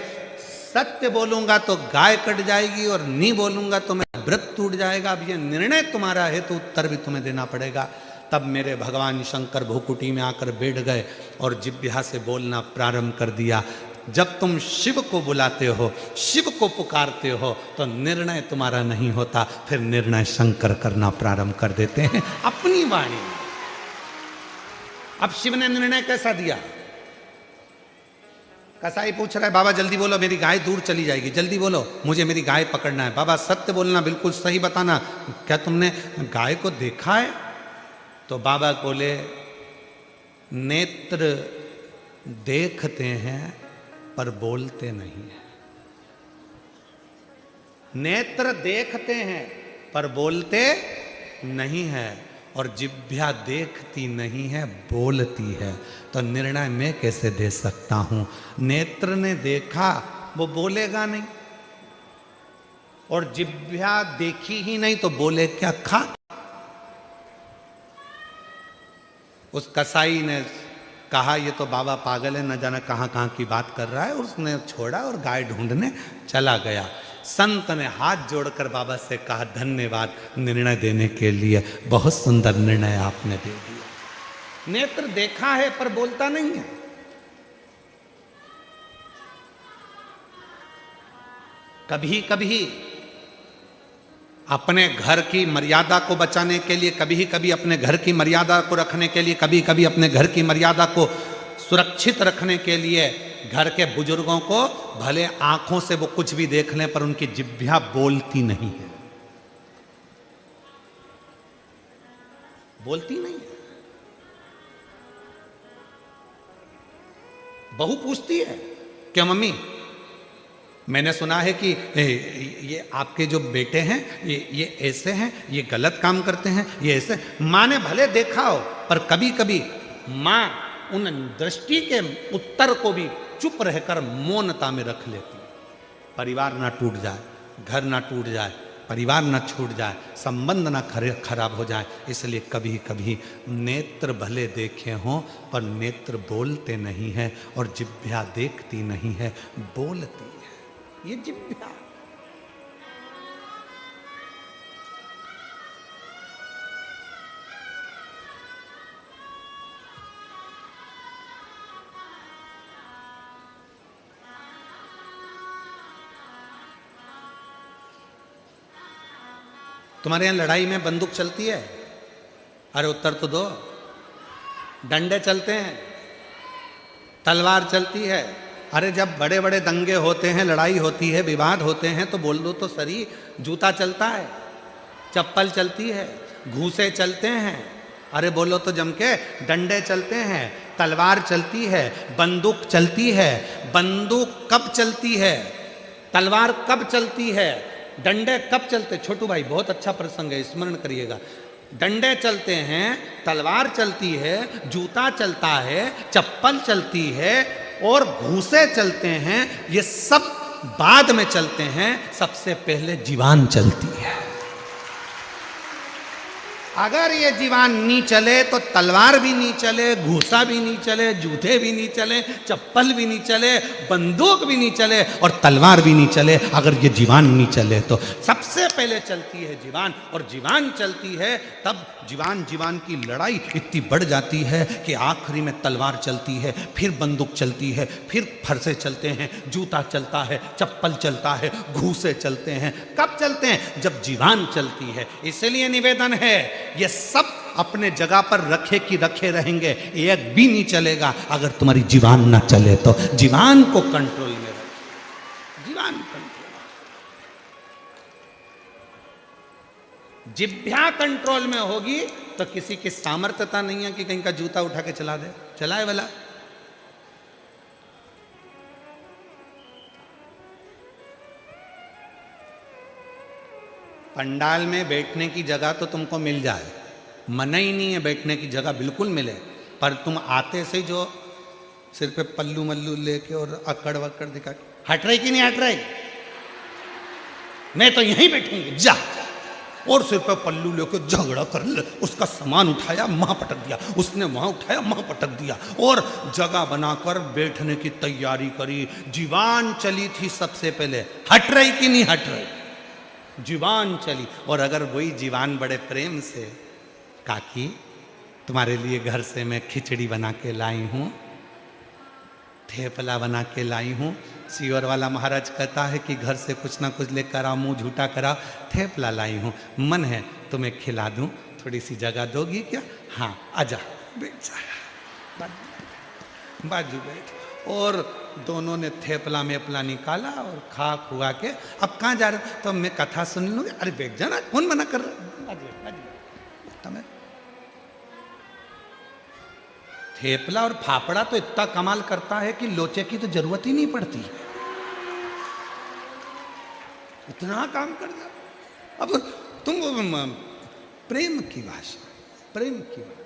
सत्य बोलूंगा तो गाय कट जाएगी और नहीं बोलूंगा तो मेरा व्रत टूट जाएगा। अब ये निर्णय तुम्हारा है तो उत्तर भी तुम्हें देना पड़ेगा। तब मेरे भगवान शंकर भूकुटी में आकर बैठ गए और जिह्वा से बोलना प्रारंभ कर दिया। जब तुम शिव को बुलाते हो, शिव को पुकारते हो, तो निर्णय तुम्हारा नहीं होता, फिर निर्णय शंकर करना प्रारंभ कर देते हैं अपनी वाणी में। अब शिव ने निर्णय कैसा दिया? कसाई पूछ रहा है, बाबा जल्दी बोलो, मेरी गाय दूर चली जाएगी, जल्दी बोलो, मुझे मेरी गाय पकड़ना है। बाबा सत्य बोलना, बिल्कुल सही बताना, क्या तुमने गाय को देखा है? तो बाबा बोले, नेत्र देखते हैं पर बोलते नहीं है। नेत्र देखते हैं पर बोलते नहीं है, और जिह्वा देखती नहीं है, बोलती है। तो निर्णय मैं कैसे दे सकता हूं? नेत्र ने देखा, वो बोलेगा नहीं, और जिह्वा देखी ही नहीं तो बोले क्या? खा। उस कसाई ने कहा ये तो बाबा पागल है, न जाना कहाँ कहाँ की बात कर रहा है, उसने छोड़ा और गाय ढूंढने चला गया। संत ने हाथ जोड़कर बाबा से कहा धन्यवाद निर्णय देने के लिए, बहुत सुंदर निर्णय आपने दे दिया। नेत्र देखा है पर बोलता नहीं है। कभी कभी अपने घर की मर्यादा को बचाने के लिए, कभी कभी अपने घर की मर्यादा को रखने के लिए, कभी कभी अपने घर की मर्यादा को सुरक्षित रखने के लिए घर के बुजुर्गों को भले आंखों से वो कुछ भी देख लें पर उनकी जिह्वा बोलती नहीं है, बोलती नहीं है। बहू पूछती है क्या मम्मी, मैंने सुना है कि ये आपके जो बेटे हैं ये ऐसे हैं, ये गलत काम करते हैं, ये ऐसे। माँ ने भले देखा हो पर कभी कभी माँ उन दृष्टि के उत्तर को भी चुप रहकर मौनता में रख लेती है। परिवार ना टूट जाए, घर ना टूट जाए, परिवार ना छूट जाए, संबंध ना खराब हो जाए, इसलिए कभी कभी नेत्र भले देखे हों पर नेत्र बोलते नहीं है और जिह्वा देखती नहीं है, बोलती है। ये जिह्वा तुम्हारे यहां लड़ाई में बंदूक चलती है? अरे उत्तर तो दो। डंडे चलते हैं, तलवार चलती है। अरे जब बड़े बड़े दंगे होते हैं, लड़ाई होती है, विवाद होते हैं तो बोल दो तो सही। जूता चलता है, चप्पल चलती है, घूसे चलते हैं। अरे बोलो तो जम के। डंडे चलते हैं, तलवार चलती है, बंदूक चलती है। बंदूक कब चलती है, तलवार कब चलती है, डंडे कब चलते? छोटू भाई बहुत अच्छा प्रसंग है, स्मरण करिएगा। डंडे चलते हैं, तलवार चलती है, जूता चलता है, चप्पल चलती है और घूसे चलते हैं। ये सब बाद में चलते हैं, सबसे पहले जीवान चलती है। अगर ये जीवान नहीं चले तो तलवार भी नहीं चले, घूसा भी नहीं चले, जूते भी नहीं चले, चप्पल भी नहीं चले, बंदूक भी नहीं चले और तलवार भी नहीं चले। अगर ये जीवान नहीं चले तो सबसे पहले चलती है जीवान, और जीवान चलती है तब जीवान की लड़ाई इतनी बढ़ जाती है कि आखिरी में तलवार चलती है, फिर बंदूक चलती है, फिर फरसे चलते हैं, जूता चलता है, चप्पल चलता है, घूसे चलते हैं। कब चलते हैं? जब जीवान चलती है। इसलिए निवेदन है ये सब अपने जगह पर रखे कि रखे रहेंगे, एक भी नहीं चलेगा अगर तुम्हारी जीवान ना चले तो। जीवान को कंट्रोल में रखो, जीवान कंट्रोल। जिह्वा कंट्रोल में होगी तो किसी की सामर्थ्यता नहीं है कि कहीं का जूता उठा के चला दे, चलाए वाला। पंडाल में बैठने की जगह तो तुमको मिल जाए, मना ही नहीं है बैठने की जगह, बिल्कुल मिले, पर तुम आते से जो सिर पे पल्लू मल्लू लेके और अकड़ वकड़ दिखा, हट रही कि नहीं हट रही, मैं तो यहीं बैठूंगी जा, और सिर पे पल्लू लेके झगड़ा कर ले। उसका सामान उठाया वहां पटक दिया, उसने वहां उठाया वहां पटक दिया, और जगह बनाकर बैठने की तैयारी करी। जीवान चली थी सबसे पहले, हट रही कि नहीं हट रही, जीवान चली। और अगर वही जीवान बड़े प्रेम से, काकी तुम्हारे लिए घर से मैं खिचड़ी बना के लाई हूं, थेपला बना के लाई हूं। सीवर वाला महाराज कहता है कि घर से कुछ ना कुछ लेकर आओ, मुंह झूठा करा, थेपला लाई हूं, मन है तुम्हें खिला दूं, थोड़ी सी जगह दोगी क्या? हाँ आजा, बैठ जा, बाजू बैठ। और दोनों ने थेपला मेपला निकाला और खा खुआ के अब कहाँ जा रहे? तो मैं कथा सुन लूंगी। अरे बैठ जाना, कौन मना कर रहा? तुम्हें थेपला और फाफड़ा तो इतना कमाल करता है कि लोचे की तो जरूरत ही नहीं पड़ती, इतना काम कर दिया। अब तुम प्रेम की भाषा, प्रेम की भाषा।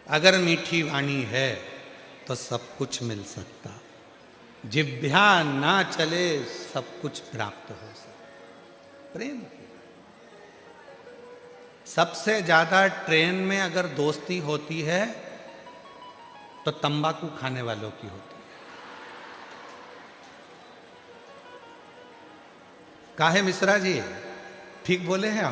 अगर मीठी वाणी है तो सब कुछ मिल सकता, जिभ्या ना चले सब कुछ प्राप्त हो सकता। प्रेम सबसे ज्यादा ट्रेन में अगर दोस्ती होती है तो तंबाकू खाने वालों की होती है। काहे मिश्रा जी, ठीक बोले हैं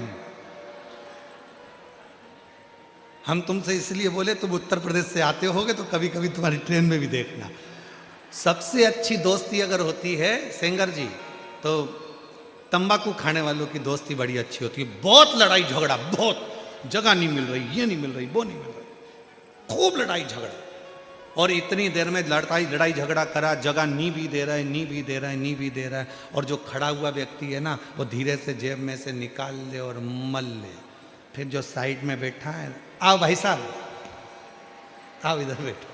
हम तुमसे इसलिए बोले, तुम उत्तर प्रदेश से आते होगे तो कभी कभी तुम्हारी ट्रेन में भी देखना। सबसे अच्छी दोस्ती अगर होती है सेंगर जी, तो तंबाकू खाने वालों की दोस्ती बड़ी अच्छी होती है। बहुत लड़ाई झगड़ा, बहुत जगह नहीं मिल रही, ये नहीं मिल रही, वो नहीं मिल रही, खूब लड़ाई झगड़ा, और इतनी देर में लड़ाई झगड़ा करा, जगह नी भी दे रहा है, नी भी दे रहा है, नी भी दे रहा है, और जो खड़ा हुआ व्यक्ति है ना, वो धीरे से जेब में से निकाल ले और मल ले। फिर जो साइड में बैठा है, आओ भाई साहब, आओ इधर बैठो,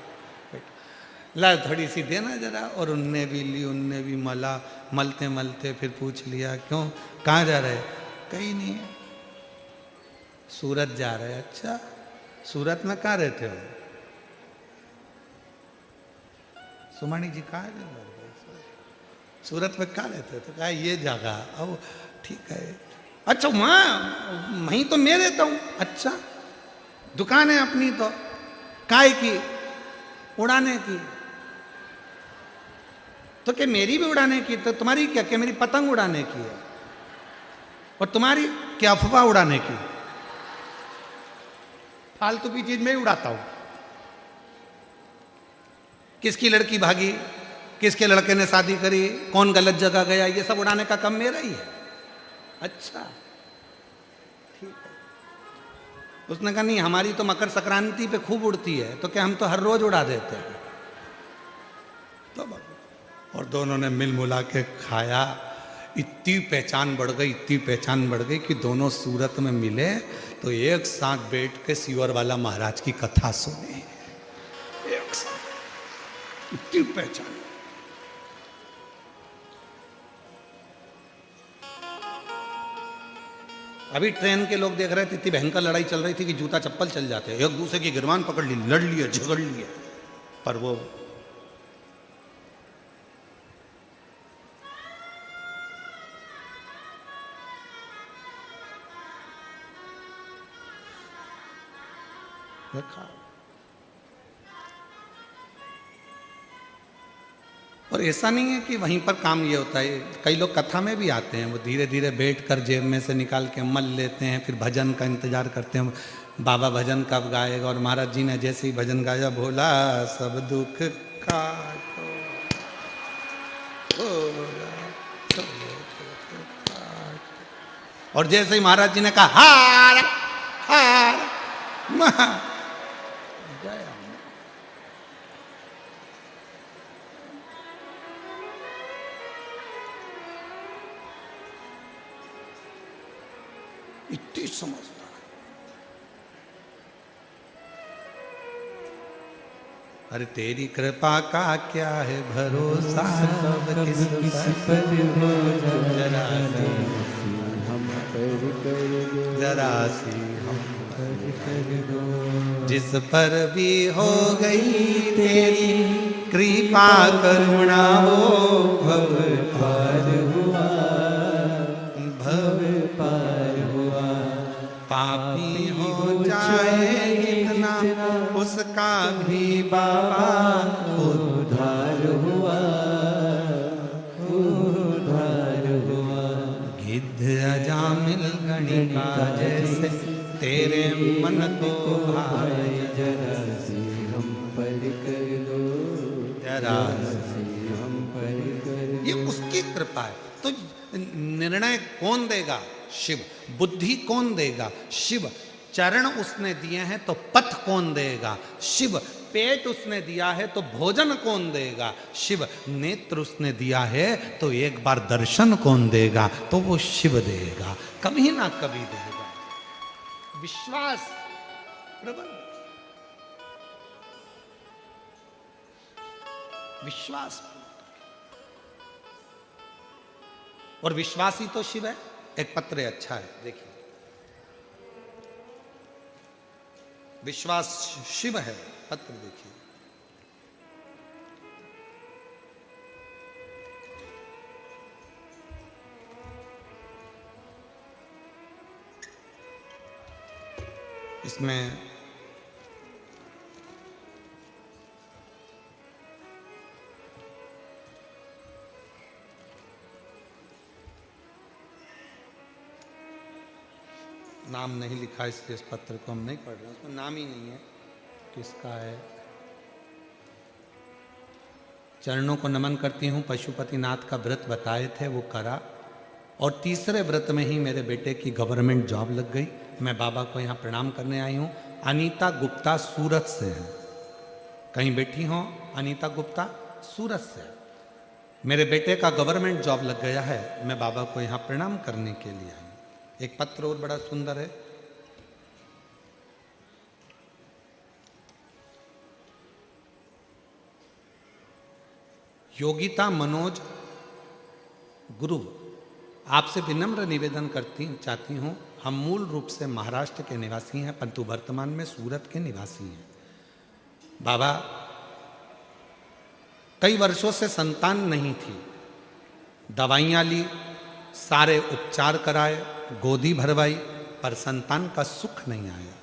ला थोड़ी सी देना जरा, और उनने भी ली, उनने भी मला, मलते मलते फिर पूछ लिया, क्यों, कहाँ जा रहे? कहीं नहीं है, सूरत जा रहे। अच्छा, सूरत में कहाँ रहते हो? सुमानी जी कहाँ है? सूरत में कहाँ रहते हो? तो कहा ये जगह। अब ठीक है, अच्छा वहाँ वहीं तो मैं रहता हूँ। अच्छा, दुकान है अपनी, तो काय की? उड़ाने की। तो क्या मेरी भी उड़ाने की? तो तुम्हारी क्या? क्या मेरी पतंग उड़ाने की है? और तुम्हारी क्या अफवाह उड़ाने की? फालतू की चीज मैं ही उड़ाता हूं। किसकी लड़की भागी, किसके लड़के ने शादी करी, कौन गलत जगह गया, ये सब उड़ाने का काम मेरा ही है। अच्छा ठीक है। उसने कहा नहीं, हमारी तो मकर संक्रांति पे खूब उड़ती है, तो क्या हम तो हर रोज उड़ा देते हैं। तो और दोनों ने मिल मुला के खाया। इतनी पहचान बढ़ गई, इतनी पहचान बढ़ गई कि दोनों सूरत में मिले तो एक साथ बैठ के सीवर वाला महाराज की कथा सुने, एक साथ, इतनी पहचान। अभी ट्रेन के लोग देख रहे थे, इतनी भयंकर लड़ाई चल रही थी कि जूता चप्पल चल जाते, एक दूसरे की गिरबान पकड़ ली, लड़ लिए, झगड़ लिए, पर वो रखा। और ऐसा नहीं है कि वहीं पर काम ये होता है, कई लोग कथा में भी आते हैं, वो धीरे धीरे बैठ कर जेब में से निकाल के मल लेते हैं, फिर भजन का इंतजार करते हैं, बाबा भजन कब गाएगा। और महाराज जी ने जैसे ही भजन गाया, भोला सब दुख काटो, भोला सब दुख काटो। और जैसे ही महाराज जी ने कहा हार हार महा, इतनी समझता है। अरे तेरी कृपा का क्या है भरोसा, सब किस पर हो, जरा सी हम पर कर दो, जरा सी हम पर कर दो। जिस पर भी हो गई तेरी कृपा करुणा, वो भव पार हुआ, भव पार हुआ। पापी हो जाए कितना, उसका भी बाबा उद्धार हुआ, उद्धार हुआ। गिद्ध अजामिल गणिका जैसे तेरे मन को भाए, जरा सी हम पर कर दो, जरा सी हम पर कर दो। ये उसकी कृपा है। तो निर्णय कौन देगा? शिव। बुद्धि कौन देगा? शिव। चरण उसने दिए हैं तो पथ कौन देगा? शिव। पेट उसने दिया है तो भोजन कौन देगा? शिव। नेत्र उसने दिया है तो एक बार दर्शन कौन देगा? तो वो शिव देगा, कभी ना कभी देगा। विश्वास प्रबल, विश्वास। और विश्वासी तो शिव है। एक पत्र है, अच्छा है, देखिए। विश्वास शिव है, पत्र देखिए। इसमें नाम नहीं लिखा, इसलिए इस पत्र को हम नहीं पढ़ रहे हैं। उसमें नाम ही नहीं है किसका है। चरणों को नमन करती हूँ। पशुपतिनाथ का व्रत बताए थे वो करा, और तीसरे व्रत में ही मेरे बेटे की गवर्नमेंट जॉब लग गई। मैं बाबा को यहाँ प्रणाम करने आई हूँ। अनीता गुप्ता सूरत से है, कहीं बैठी हो अनीता गुप्ता, सूरत से। मेरे बेटे का गवर्नमेंट जॉब लग गया है, मैं बाबा को यहाँ प्रणाम करने के लिए आई। एक पत्र और बड़ा सुंदर है। योगिता मनोज गुरु, आपसे विनम्र निवेदन चाहती हूँ। हम मूल रूप से महाराष्ट्र के निवासी हैं, परंतु वर्तमान में सूरत के निवासी हैं। बाबा, कई वर्षों से संतान नहीं थी, दवाइयाँ ली, सारे उपचार कराए, गोदी भरवाई, पर संतान का सुख नहीं आया।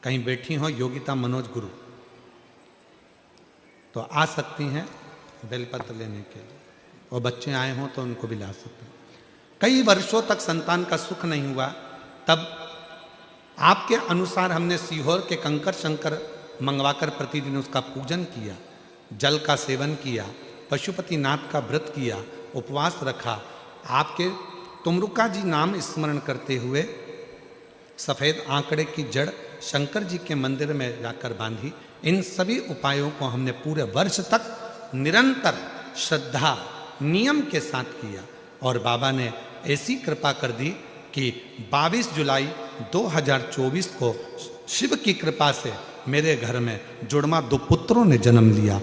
कहीं बैठी हो योगिता मनोज गुरु, तो आ सकती हैं बेलपत्र लेने के लिए, और बच्चे आए हों तो उनको भी ला सकते हैं। कई वर्षों तक संतान का सुख नहीं हुआ, तब आपके अनुसार हमने सीहोर के कंकर शंकर मंगवाकर प्रतिदिन उसका पूजन किया, जल का सेवन किया, पशुपतिनाथ का व्रत किया, उपवास रखा, आपके तुमरुका जी नाम स्मरण करते हुए सफ़ेद आंकड़े की जड़ शंकर जी के मंदिर में जाकर बांधी। इन सभी उपायों को हमने पूरे वर्ष तक निरंतर श्रद्धा नियम के साथ किया, और बाबा ने ऐसी कृपा कर दी कि 22 जुलाई 2024 को शिव की कृपा से मेरे घर में जुड़वा 2 पुत्रों ने जन्म लिया।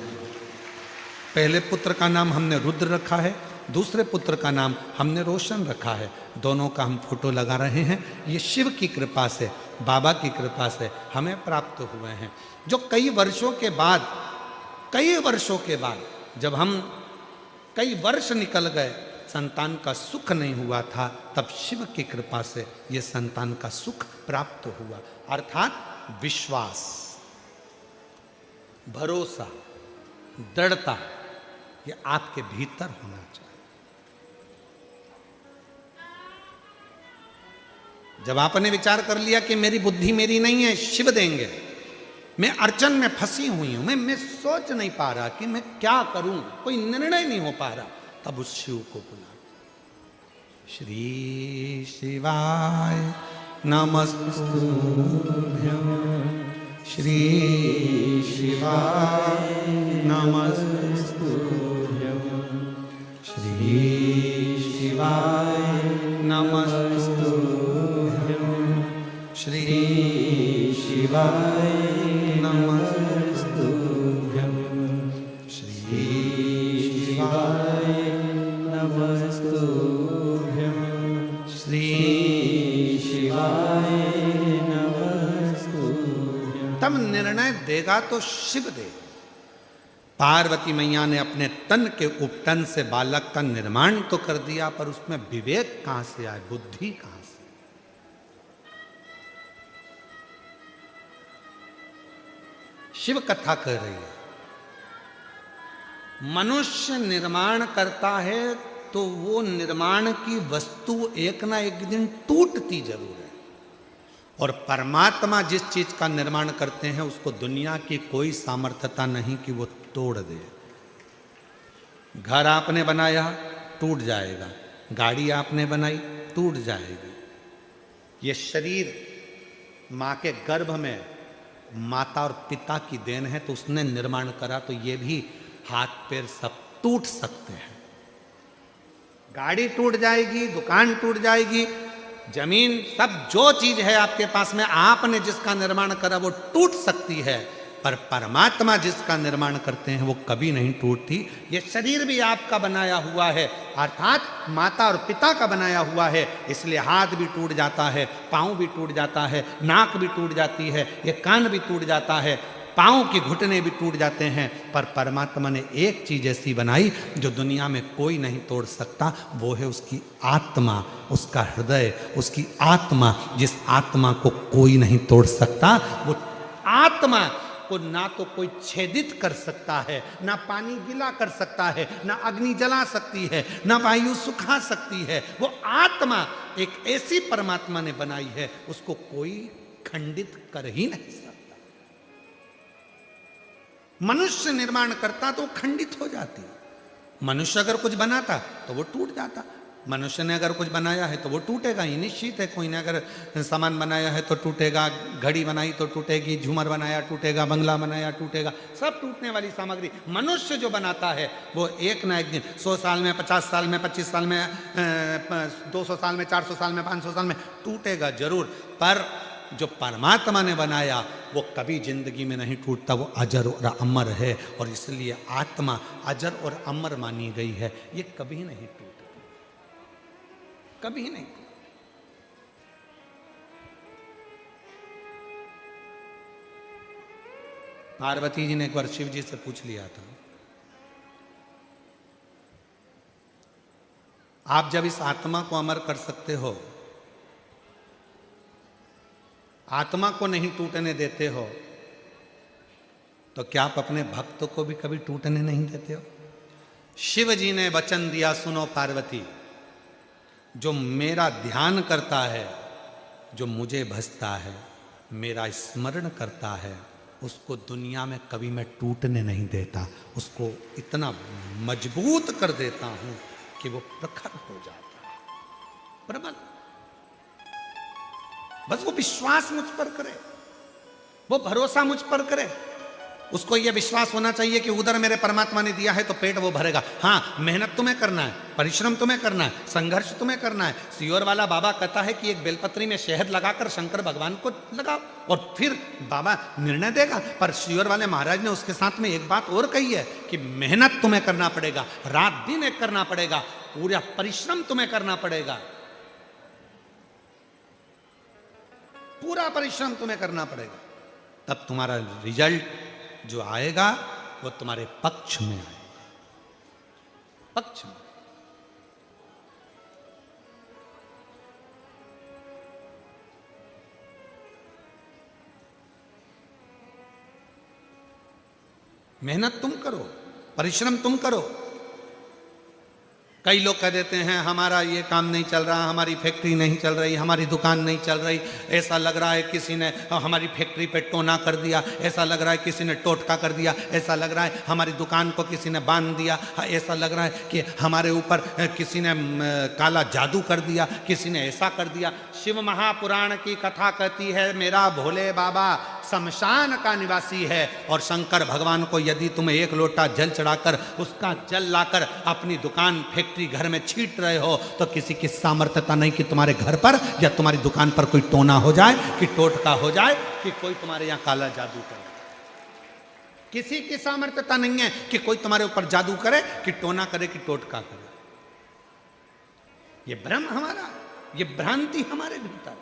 पहले पुत्र का नाम हमने रुद्र रखा है, दूसरे पुत्र का नाम हमने रोशन रखा है। दोनों का हम फोटो लगा रहे हैं। ये शिव की कृपा से, बाबा की कृपा से हमें प्राप्त हुए हैं, जो कई वर्षों के बाद जब हम कई वर्ष निकल गए, संतान का सुख नहीं हुआ था, तब शिव की कृपा से ये संतान का सुख प्राप्त हुआ। अर्थात विश्वास, भरोसा, दृढ़ता, ये आपके भीतर होना चाहिए। जब आपने विचार कर लिया कि मेरी बुद्धि मेरी नहीं है, शिव देंगे, मैं अड़चन में फंसी हुई हूं, मैं सोच नहीं पा रहा कि मैं क्या करूं, कोई निर्णय नहीं हो पा रहा, तब उस शिव को बुला। श्री शिवाय नमस्तुभ्यं, श्री शिवाय नमस्तुभ्यं, श्री शिवाय नमस्तुभ्यं, श्री शिवाय नमस्तुभ्यं, श्री शिवाय नमस्तुभ्यं, श्री शिवाय नमस्तुभ्यं। तब निर्णय देगा तो शिव देगा। पार्वती मैया ने अपने तन के उपटन से बालक का निर्माण तो कर दिया, पर उसमें विवेक कहां से आए, बुद्धि कहां से? शिव कथा कह रही है, मनुष्य निर्माण करता है तो वो निर्माण की वस्तु एक ना एक दिन टूटती जरूर है, और परमात्मा जिस चीज का निर्माण करते हैं उसको दुनिया की कोई सामर्थ्यता नहीं कि वो तोड़ दे। घर आपने बनाया टूट जाएगा, गाड़ी आपने बनाई टूट जाएगी। ये शरीर माँ के गर्भ में माता और पिता की देन है, तो उसने निर्माण करा, तो ये भी हाथ पैर सब टूट सकते हैं। गाड़ी टूट जाएगी, दुकान टूट जाएगी, जमीन, सब जो चीज है आपके पास में आपने जिसका निर्माण करा वो टूट सकती है, पर परमात्मा जिसका निर्माण करते हैं वो कभी नहीं टूटती। ये शरीर भी आपका बनाया हुआ है, अर्थात माता और पिता का बनाया हुआ है, इसलिए हाथ भी टूट जाता है, पाँव भी टूट जाता है, नाक भी टूट जाती है, ये कान भी टूट जाता है, पाँव के घुटने भी टूट जाते हैं, पर परमात्मा ने एक चीज ऐसी बनाई जो दुनिया में कोई नहीं तोड़ सकता, वो है उसकी आत्मा, उसका हृदय, उसकी आत्मा। जिस आत्मा को कोई नहीं तोड़ सकता, वो आत्मा को ना तो कोई छेदित कर सकता है, ना पानी गीला कर सकता है, ना अग्नि जला सकती है, ना वायु सुखा सकती है। वो आत्मा एक ऐसी परमात्मा ने बनाई है, उसको कोई खंडित कर ही नहीं सकता। मनुष्य निर्माण करता तो खंडित हो जाती, मनुष्य अगर कुछ बनाता तो वो टूट जाता। मनुष्य ने अगर कुछ बनाया है तो वो टूटेगा ही, निश्चित है। कोई ने अगर सामान बनाया है तो टूटेगा, घड़ी बनाई तो टूटेगी, झूमर बनाया टूटेगा, बंगला बनाया टूटेगा, सब टूटने वाली सामग्री। मनुष्य जो बनाता है वो एक ना एक दिन, 100 साल में, 50 साल में, 25 साल में, 200 साल में, 400 साल में, 500 साल में टूटेगा जरूर, पर जो परमात्मा ने बनाया वो कभी जिंदगी में नहीं टूटता, वो अजर और अमर है। और इसलिए आत्मा अजर और अमर मानी गई है, ये कभी नहीं टूटती, कभी नहीं। पार्वती जी ने एक बार शिव जी से पूछ लिया था, आप जब इस आत्मा को अमर कर सकते हो, आत्मा को नहीं टूटने देते हो, तो क्या आप अपने भक्तों को भी कभी टूटने नहीं देते हो? शिव जी ने वचन दिया, सुनो पार्वती, जो मेरा ध्यान करता है, जो मुझे भजता है, मेरा स्मरण करता है, उसको दुनिया में कभी मैं टूटने नहीं देता। उसको इतना मजबूत कर देता हूं कि वो प्रखर हो जाता है, प्रबल। बस वो विश्वास मुझ पर करे, वो भरोसा मुझ पर करे। उसको ये विश्वास होना चाहिए कि उधर मेरे परमात्मा ने दिया है तो पेट वो भरेगा। हाँ, मेहनत तुम्हें करना है, परिश्रम तुम्हें करना है, संघर्ष तुम्हें करना है। सियोर वाला बाबा कहता है कि एक बेलपत्री में शहद लगाकर शंकर भगवान को लगाओ और फिर बाबा निर्णय देगा। पर सियोर वाले महाराज ने उसके साथ में एक बात और कही है कि मेहनत तुम्हें करना पड़ेगा, रात दिन एक करना पड़ेगा, पूरा परिश्रम तुम्हें करना पड़ेगा, पूरा परिश्रम तुम्हें करना पड़ेगा, तब तुम्हारा रिजल्ट जो आएगा वो तुम्हारे पक्ष में आएगा, पक्ष में। मेहनत तुम करो, परिश्रम तुम करो। कई लोग कह देते हैं हमारा ये काम नहीं चल रहा, हमारी फैक्ट्री नहीं चल रही, हमारी दुकान नहीं चल रही, ऐसा लग रहा है किसी ने हमारी फैक्ट्री पे टोना कर दिया, ऐसा लग रहा है किसी ने टोटका कर दिया, ऐसा लग रहा है हमारी दुकान को किसी ने बांध दिया, ऐसा लग रहा है कि हमारे ऊपर किसी ने काला जादू कर दिया, किसी ने ऐसा कर दिया। शिव महापुराण की कथा कहती है मेरा भोले बाबा शमशान का निवासी है, और शंकर भगवान को यदि तुम एक लोटा जल चढ़ाकर उसका जल लाकर अपनी दुकान फैक्ट्री घर में छीट रहे हो तो किसी की सामर्थ्यता नहीं कि तुम्हारे घर पर या तुम्हारी दुकान पर कोई टोना हो जाए, कि टोटका हो जाए, कि कोई तुम्हारे यहाँ काला जादू करे। किसी की सामर्थ्यता नहीं है कि कोई तुम्हारे ऊपर जादू करे, कि टोना करे, कि टोटका करे। ये भ्रम हमारा, ये भ्रांति हमारे भीतर।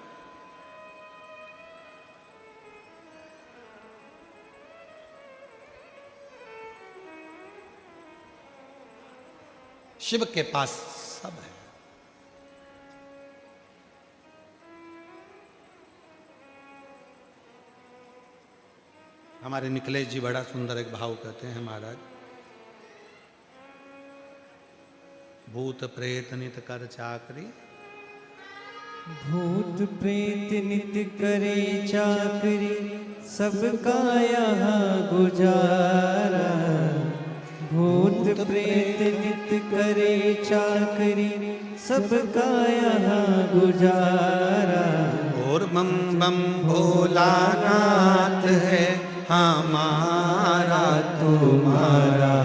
शिव के पास सब है। हमारे निकलेश जी बड़ा सुंदर एक भाव कहते हैं महाराज, भूत प्रेत नित कर चाकरी, भूत प्रेत नित करे चाकरी, सबका यहाँ गुजारा। भूत प्रेत नित करे चाकरी, सबका यहाँ गुजारा। और बम बम भोलानाथ है हमारा तुम्हारा,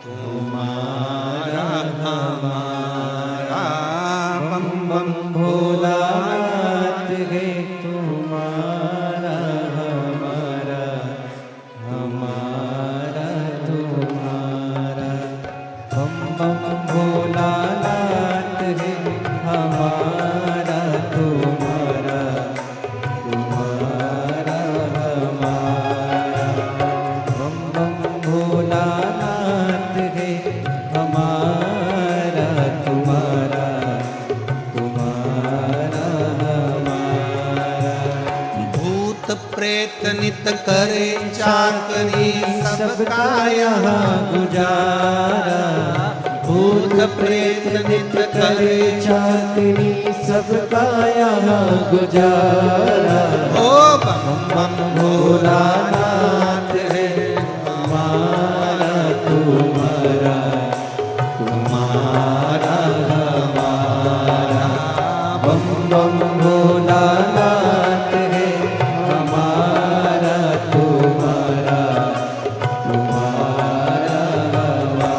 तुम्हारा हमारा। बम बम भोलानाथ है तुम्हारा हमारा, हमारा तुम्हारा। बम बम भोलानाथ है हमारा तुम्हारा, तुम्हारा हमारा। प्रेत नित करे चाकरी, सबका यहाँ गुजारा। भूत प्रेत नित करे चाकरी, सबका यहाँ गुजारा। ओ बम बम भोलानाथ है हमारा तुम्हारा, तुम्हारा हमारा। बम बम भोलानाथ है हमारा तुम्हारा, तुम्हारा हमारा।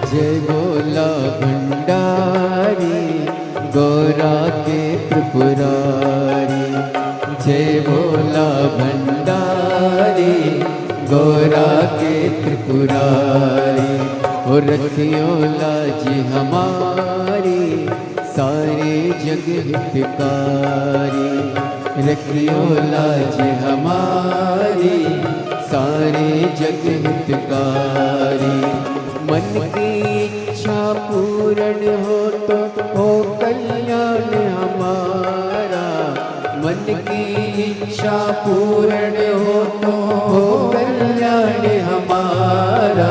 जय बोला भंडारी गौरा के त्रिपुरारी, जय बोला भंडारी गौरा के त्रिपुरारी। और रखियो लाज हमारी सारे जग हितकारी, रखियो लाज हमारी सारे जग हितकारी। मन की इच्छा पूर्ण हो तो हो कल्याण हमारा, मन की इच्छा पूर्ण हो तो हो कल्याण हमारा।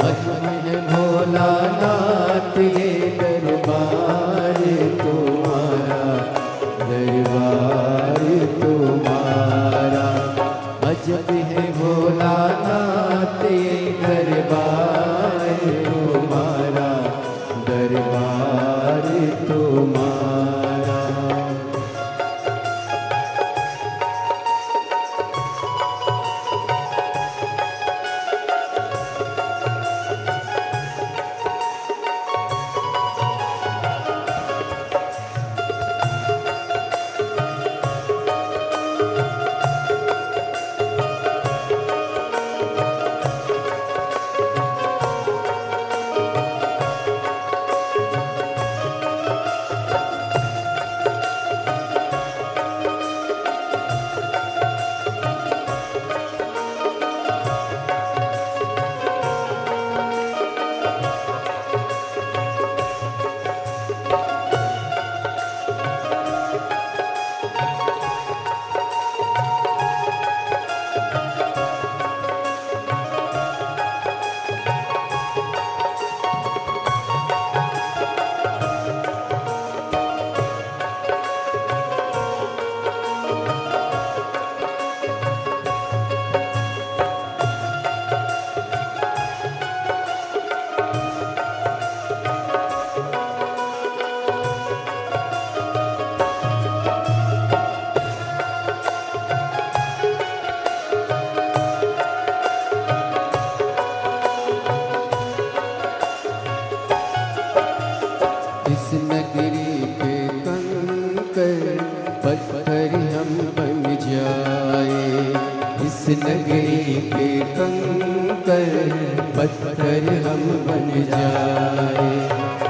अजय भोलानाथ ये दरबार तुम्हारा, दरबार तुम्हारा। अजब है भोलानाथ ये दरबार तुम्हारा, दरबार तुम्हारा।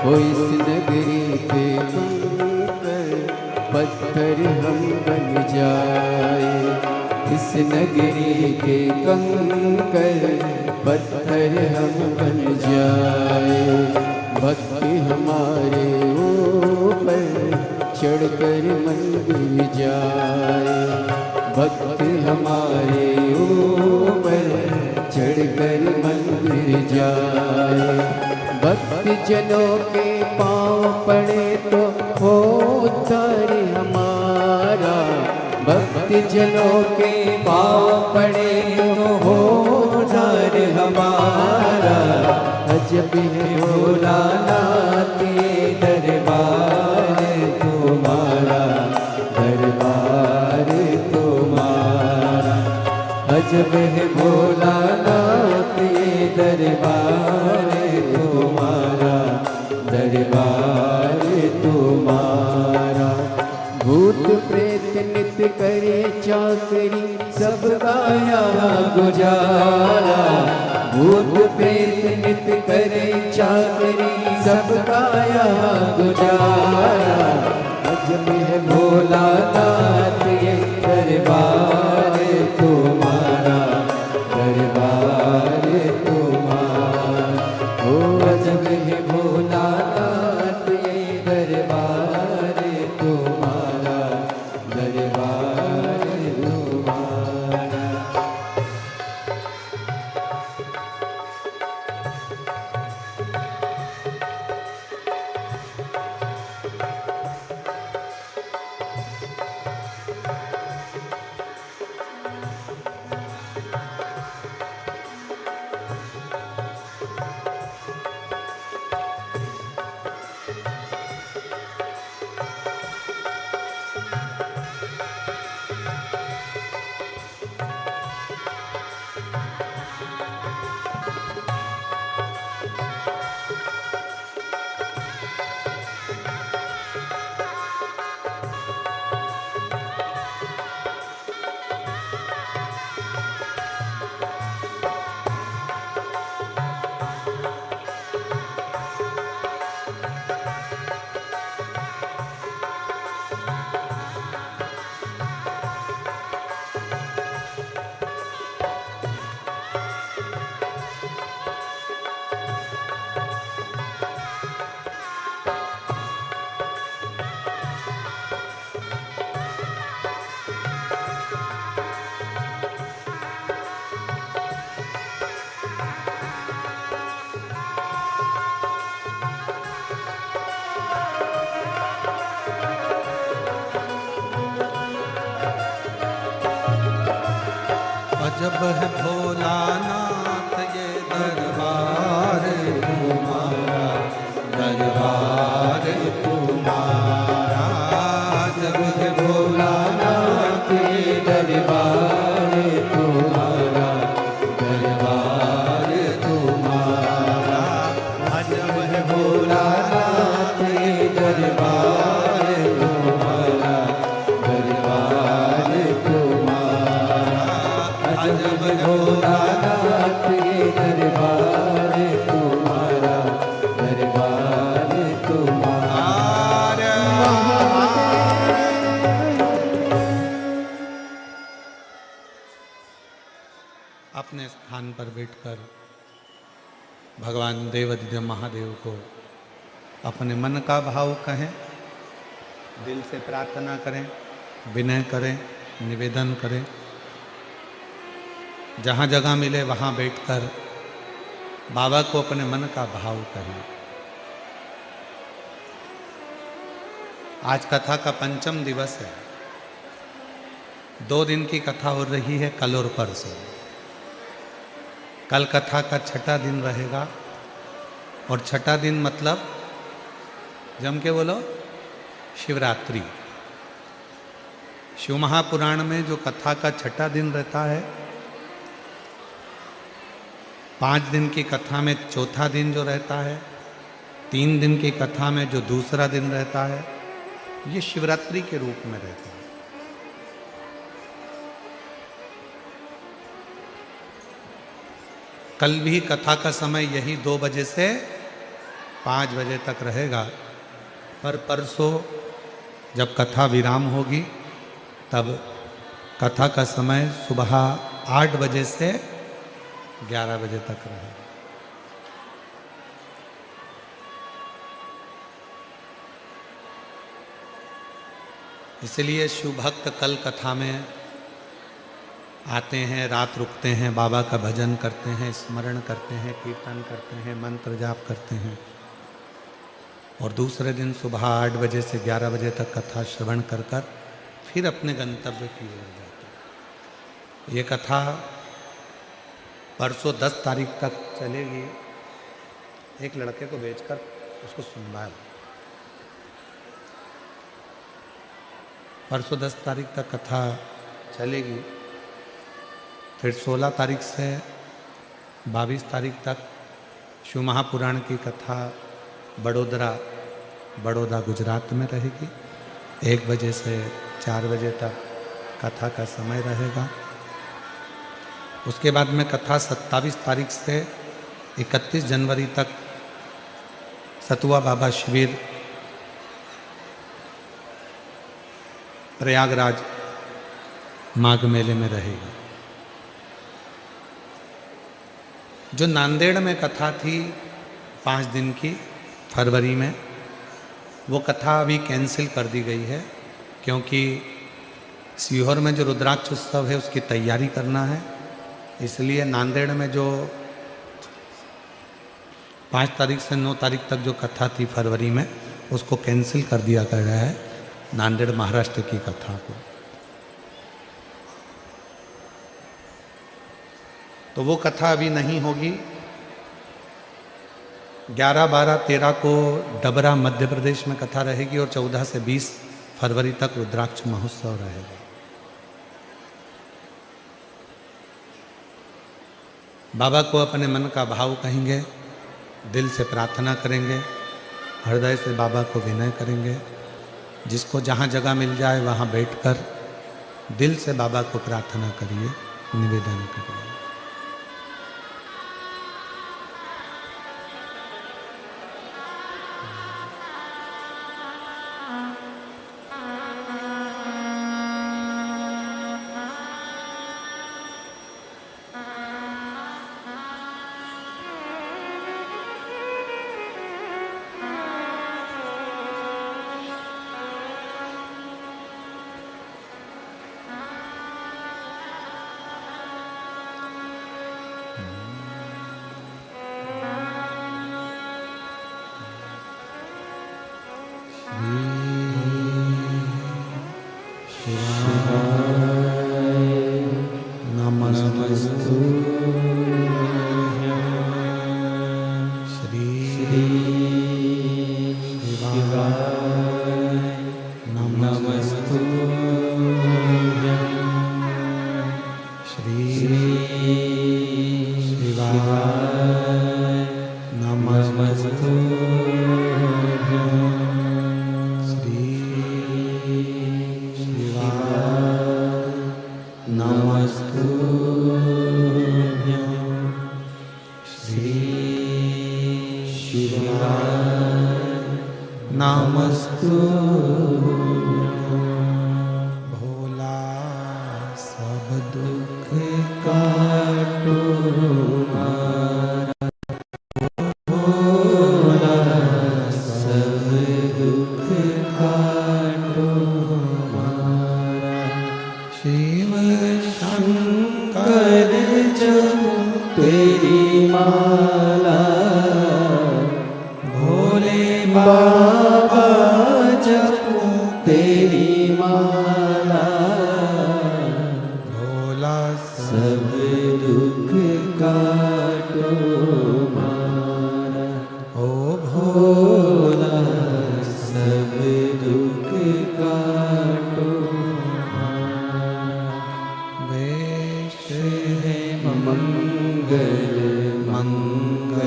हो इस नगरी के कंकर पत्थर हम बन जाए, इस नगरी के कंकर पत्थर हम बन जाए। भक्ति हमारे ऊपर चढ़कर मन गिर जाए, भक्ति हमारे ऊपर चढ़कर मन गिर जाए। भक्ति जनों के पाँव पड़े तो हो उद्धार हमारा, भक्ति जनों के पाँव पड़े तो हो उद्धार हमारा। अजब है भोलानाथ ये दरबार तुम्हारा, दरबार तुम्हारा। अजब है भोलानाथ ये दरबार तुम्हारा, दरबार तुम्हारा। भूत प्रेत नित्य करे चाकरी सबका यहाँ गुजारा, भूत प्रेत नित्य करे चाकरी सबका यहाँ गुजारा। अजब है भोलानाथ ये दरबार तुम्हारा, दरबार तुम्हारा। ओ अजब है भोलानाथ ये दरबार तुम्हारा, दरबार तुम्हारा। अजब है भोलानाथ ये दरबार तुम्हारा, दरबार तुम्हारा। अजब है भोलानाथ ये दरबार तुम्हारा, दरबार तुम्हारा। अजब है भोलानाथ ये दरबार तुम्हारा, दरबार तुम्हारा। अजब है भोलानाथ ये दरबार तुम्हारा, दरबार तुम्हारा। अपने स्थान पर बैठकर भगवान देवाधिदेव महादेव को अपने मन का भाव कहें, दिल से प्रार्थना करें, विनय करें, निवेदन करें। जहाँ जगह मिले वहाँ बैठकर बाबा को अपने मन का भाव कहें। आज कथा का पंचम दिवस है। 2 दिन की कथा हो रही है, कल और परसों। कल कथा का 6ठा दिन रहेगा और 6ठा दिन मतलब जम के बोलो शिवरात्रि। शिव महापुराण में जो कथा का 6ठा दिन रहता है, 5 दिन की कथा में चौथा दिन जो रहता है, 3 दिन की कथा में जो दूसरा दिन रहता है, ये शिवरात्रि के रूप में रहता है। कल भी कथा का समय यही 2 बजे से 5 बजे तक रहेगा, पर परसों जब कथा विराम होगी तब कथा का समय सुबह 8 बजे से 11 बजे तक रहेगा। इसलिए शिव भक्त कल कथा में आते हैं, रात रुकते हैं, बाबा का भजन करते हैं, स्मरण करते हैं, कीर्तन करते हैं, मंत्र जाप करते हैं, और दूसरे दिन सुबह 8 बजे से 11 बजे तक कथा श्रवण कर कर फिर अपने गंतव्य की ओर जाते हैं। ये कथा परसों 10 तारीख तक चलेगी। एक लड़के को भेजकर उसको सुनवाया। परसों 10 तारीख तक कथा चलेगी, फिर 16 तारीख से 22 तारीख तक शिव महापुराण की कथा बड़ौदा गुजरात में रहेगी। 1 बजे से 4 बजे तक कथा का समय रहेगा। उसके बाद में कथा 27 तारीख से 31 जनवरी तक सतुआ बाबा शिविर प्रयागराज माघ मेले में रहेगी। जो नांदेड़ में कथा थी 5 दिन की फरवरी में, वो कथा अभी कैंसिल कर दी गई है, क्योंकि सीहोर में जो रुद्राक्ष उत्सव है उसकी तैयारी करना है। इसलिए नांदेड़ में जो 5 तारीख से 9 तारीख तक जो कथा थी फरवरी में, उसको कैंसिल कर दिया गया है, नांदेड़ महाराष्ट्र की कथा को। तो वो कथा अभी नहीं होगी। 11, 12, 13 को डबरा मध्य प्रदेश में कथा रहेगी, और 14 से 20 फरवरी तक रुद्राक्ष महोत्सव रहेगा। बाबा को अपने मन का भाव कहेंगे, दिल से प्रार्थना करेंगे, हृदय से बाबा को विनय करेंगे। जिसको जहाँ जगह मिल जाए वहाँ बैठकर दिल से बाबा को प्रार्थना करिए, निवेदन करिए।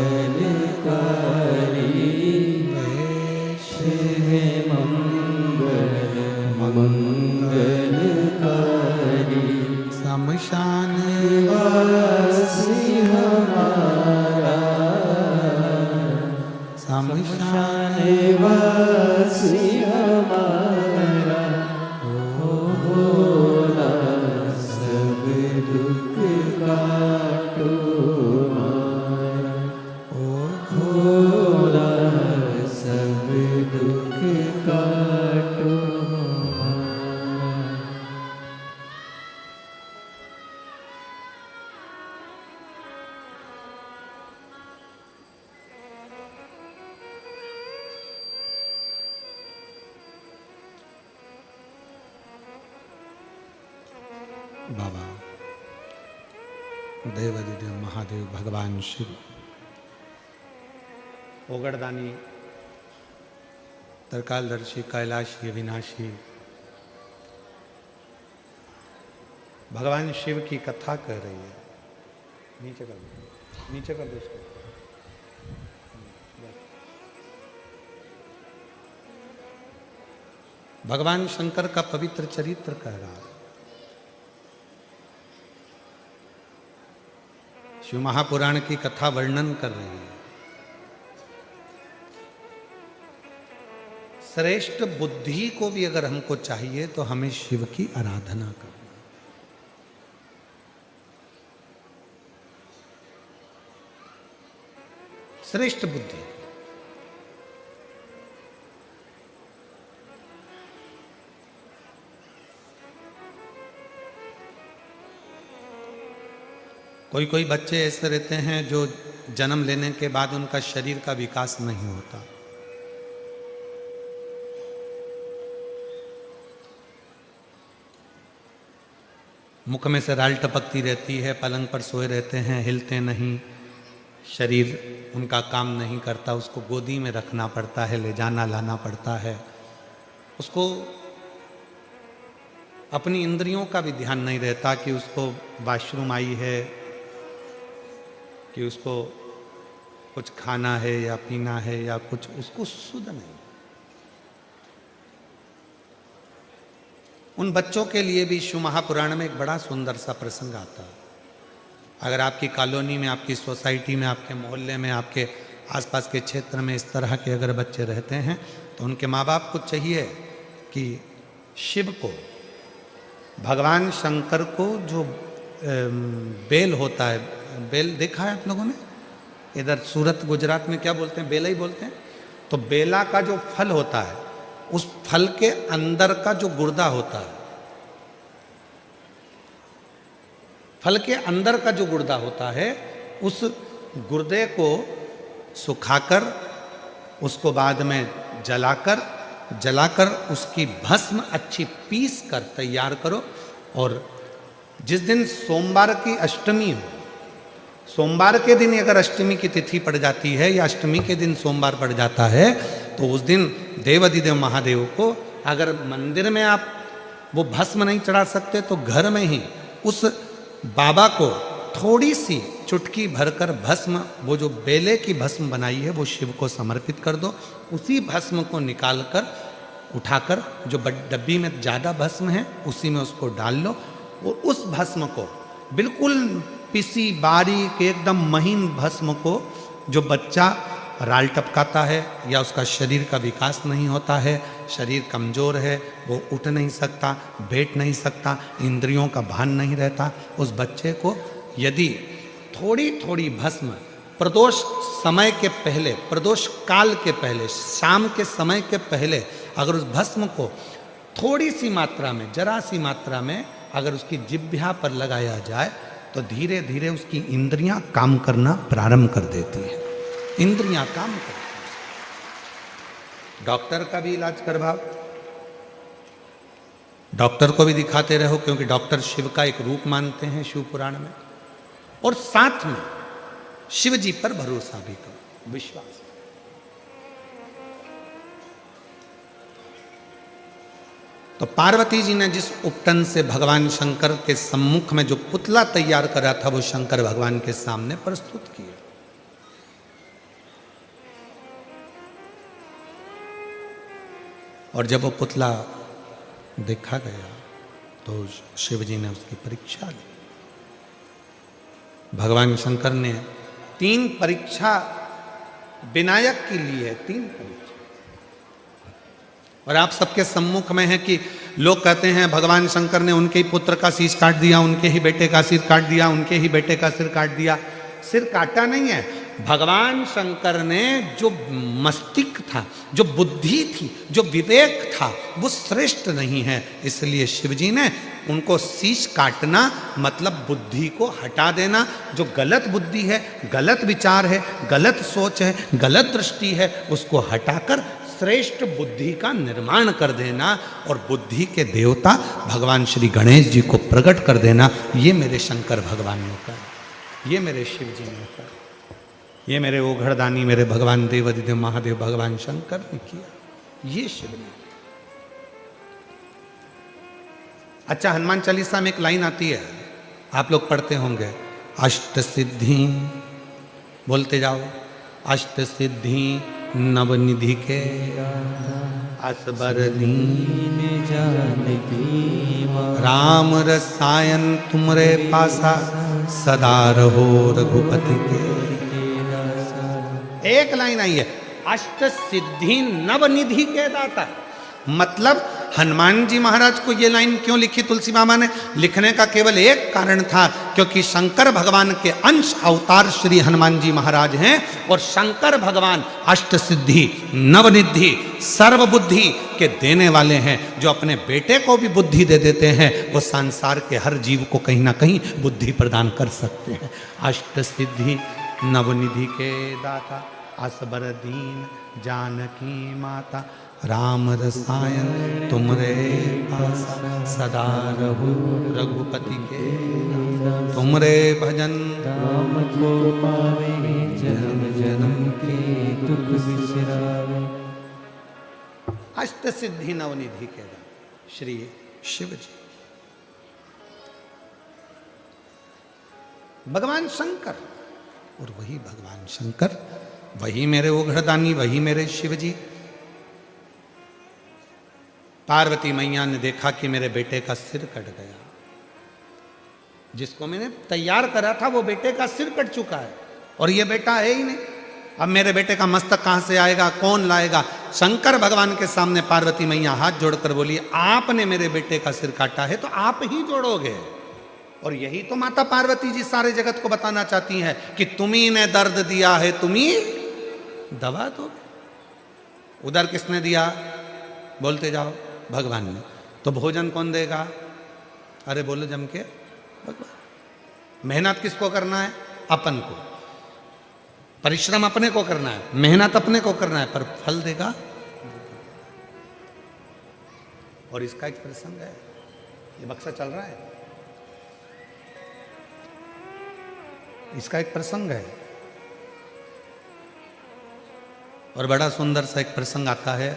मंगलकारी वेश है दुख काटो हमारा। बाबा देवादिदेव महादेव भगवान शिव ओगड़दानी तरकालदर्शी कैलाशी अविनाशी भगवान शिव की कथा कह रही है। नीचे कर दो, नीचे कर दो उसको। भगवान शंकर का पवित्र चरित्र कह रहा है। शिव महापुराण की कथा वर्णन कर रही है। श्रेष्ठ बुद्धि को भी अगर हमको चाहिए तो हमें शिव की आराधना करना। श्रेष्ठ बुद्धि कोई कोई बच्चे ऐसे रहते हैं जो जन्म लेने के बाद उनका शरीर का विकास नहीं होता। मुख में से राल टपकती रहती है, पलंग पर सोए रहते हैं, हिलते नहीं, शरीर उनका काम नहीं करता, उसको गोदी में रखना पड़ता है, ले जाना लाना पड़ता है। उसको अपनी इंद्रियों का भी ध्यान नहीं रहता कि उसको वॉशरूम आई है, कि उसको कुछ खाना है या पीना है या कुछ, उसको सुध नहीं। उन बच्चों के लिए भी शिव महापुराण में एक बड़ा सुंदर सा प्रसंग आता है। अगर आपकी कॉलोनी में, आपकी सोसाइटी में, आपके मोहल्ले में, आपके आसपास के क्षेत्र में इस तरह के अगर बच्चे रहते हैं तो उनके माँ बाप को चाहिए कि शिव को, भगवान शंकर को जो बेल होता है, बेल देखा है आप लोगों ने? इधर सूरत गुजरात में क्या बोलते हैं? बेला ही बोलते हैं। तो बेला का जो फल होता है, उस फल के अंदर का जो गुर्दा होता है, फल के अंदर का जो गुर्दा होता है, उस गुर्दे को सुखाकर उसको बाद में जलाकर उसकी भस्म अच्छी पीस कर तैयार करो। और जिस दिन सोमवार की अष्टमी हो, सोमवार के दिन अगर अष्टमी की तिथि पड़ जाती है या अष्टमी के दिन सोमवार पड़ जाता है, तो उस दिन देवादिदेव महादेव को अगर मंदिर में आप वो भस्म नहीं चढ़ा सकते तो घर में ही उस बाबा को थोड़ी सी चुटकी भरकर भस्म, वो जो बेले की भस्म बनाई है वो शिव को समर्पित कर दो। उसी भस्म को निकालकर उठाकर जो डब्बी में ज़्यादा भस्म है उसी में उसको डाल लो, और उस भस्म को बिल्कुल पिसी बारीक एकदम महीन भस्म को, जो बच्चा राल टपकाता है या उसका शरीर का विकास नहीं होता है, शरीर कमज़ोर है, वो उठ नहीं सकता, बैठ नहीं सकता, इंद्रियों का भान नहीं रहता, उस बच्चे को यदि थोड़ी थोड़ी भस्म प्रदोष समय के पहले, प्रदोष काल के पहले, शाम के समय के पहले अगर उस भस्म को थोड़ी सी मात्रा में, जरा सी मात्रा में अगर उसकी जिह्वा पर लगाया जाए तो धीरे धीरे उसकी इंद्रियां काम करना प्रारंभ कर देती है। इंद्रियां काम करती हैं। डॉक्टर का भी इलाज करवाओ, डॉक्टर को भी दिखाते रहो, क्योंकि डॉक्टर शिव का एक रूप मानते हैं शिव पुराण में। और साथ में शिव जी पर भरोसा भी करो, विश्वास। तो पार्वती जी ने जिस उपटन से भगवान शंकर के सम्मुख में जो पुतला तैयार करा था वो शंकर भगवान के सामने प्रस्तुत किया। और जब वो पुतला देखा गया तो शिव जी ने उसकी परीक्षा ली। भगवान शंकर ने 3 परीक्षा विनायक की ली है, 3 परीक्षा। और आप सबके सम्मुख में है कि लोग कहते हैं भगवान शंकर ने उनके ही पुत्र का शीश काट दिया, उनके ही बेटे का सिर काट दिया, उनके ही बेटे का सिर काट दिया। सिर काटा नहीं है, भगवान शंकर ने जो मस्तिष्क था, जो बुद्धि थी, जो विवेक था, वो श्रेष्ठ नहीं है। इसलिए शिव जी ने उनको शीश काटना मतलब बुद्धि को हटा देना। जो गलत बुद्धि है, गलत विचार है, गलत सोच है, गलत दृष्टि है, उसको हटाकर श्रेष्ठ बुद्धि का निर्माण कर देना और बुद्धि के देवता भगवान श्री गणेश जी को प्रकट कर देना। ये मेरे शंकर भगवान ने कहा, ये मेरे शिव जी ने कहा, ये मेरे ओघड़दानी, मेरे भगवान देवाधिदेव महादेव भगवान शंकर ने किया, ये शिव ने। अच्छा, हनुमान चालीसा में एक लाइन आती है, आप लोग पढ़ते होंगे, अष्ट सिद्धि, बोलते जाओ, अष्ट सिद्धि नवनिधि के असबर दीन जानकी, राम रसायन तुमरे पासा, सदा रहो रघुपति के। एक लाइन आई है, अष्ट सिद्धि नवनिधि के दाता। मतलब हनुमान जी महाराज को ये लाइन क्यों लिखी तुलसी मामा ने? लिखने का केवल एक कारण था, क्योंकि शंकर भगवान के अंश अवतार श्री हनुमान जी महाराज हैं और शंकर भगवान अष्ट सिद्धि नवनिधि सर्वबुद्धि के देने वाले हैं। जो अपने बेटे को भी बुद्धि दे देते हैं, वो संसार के हर जीव को कहीं ना कहीं बुद्धि प्रदान कर सकते हैं। अष्ट सिद्धि नवनिधि के दाता, असबर दीन जानकी माता, राम रसायन तुमरे पास, सदा रहो रघुपति के, तुमरे भजन राम को पावे, जन्म जन्म के दुख बिसरावे। अष्ट सिद्धि नवनिधि के दाता श्री शिव जी, भगवान शंकर। और वही भगवान शंकर, वही मेरे ओघड़दानी, वही मेरे शिव जी। पार्वती मैया ने देखा कि मेरे बेटे का सिर कट गया, जिसको मैंने तैयार करा था वो बेटे का सिर कट चुका है और ये बेटा है ही नहीं। अब मेरे बेटे का मस्तक कहां से आएगा, कौन लाएगा? शंकर भगवान के सामने पार्वती मैया हाथ जोड़कर बोली, आपने मेरे बेटे का सिर काटा है तो आप ही जोड़ोगे। और यही तो माता पार्वती जी सारे जगत को बताना चाहती हैं कि तुम्ही ने दर्द दिया है, तुम्ही दवा दोगे। उधर किसने दिया? बोलते जाओ, भगवान ने। तो भोजन कौन देगा? अरे बोलो जम के, भगवान। मेहनत किसको करना है? अपन को। परिश्रम अपने को करना है, मेहनत अपने को करना है, पर फल देगा। और इसका एक प्रसंग है, ये बक्सा चल रहा है, इसका एक प्रसंग है और बड़ा सुंदर सा एक प्रसंग आता है।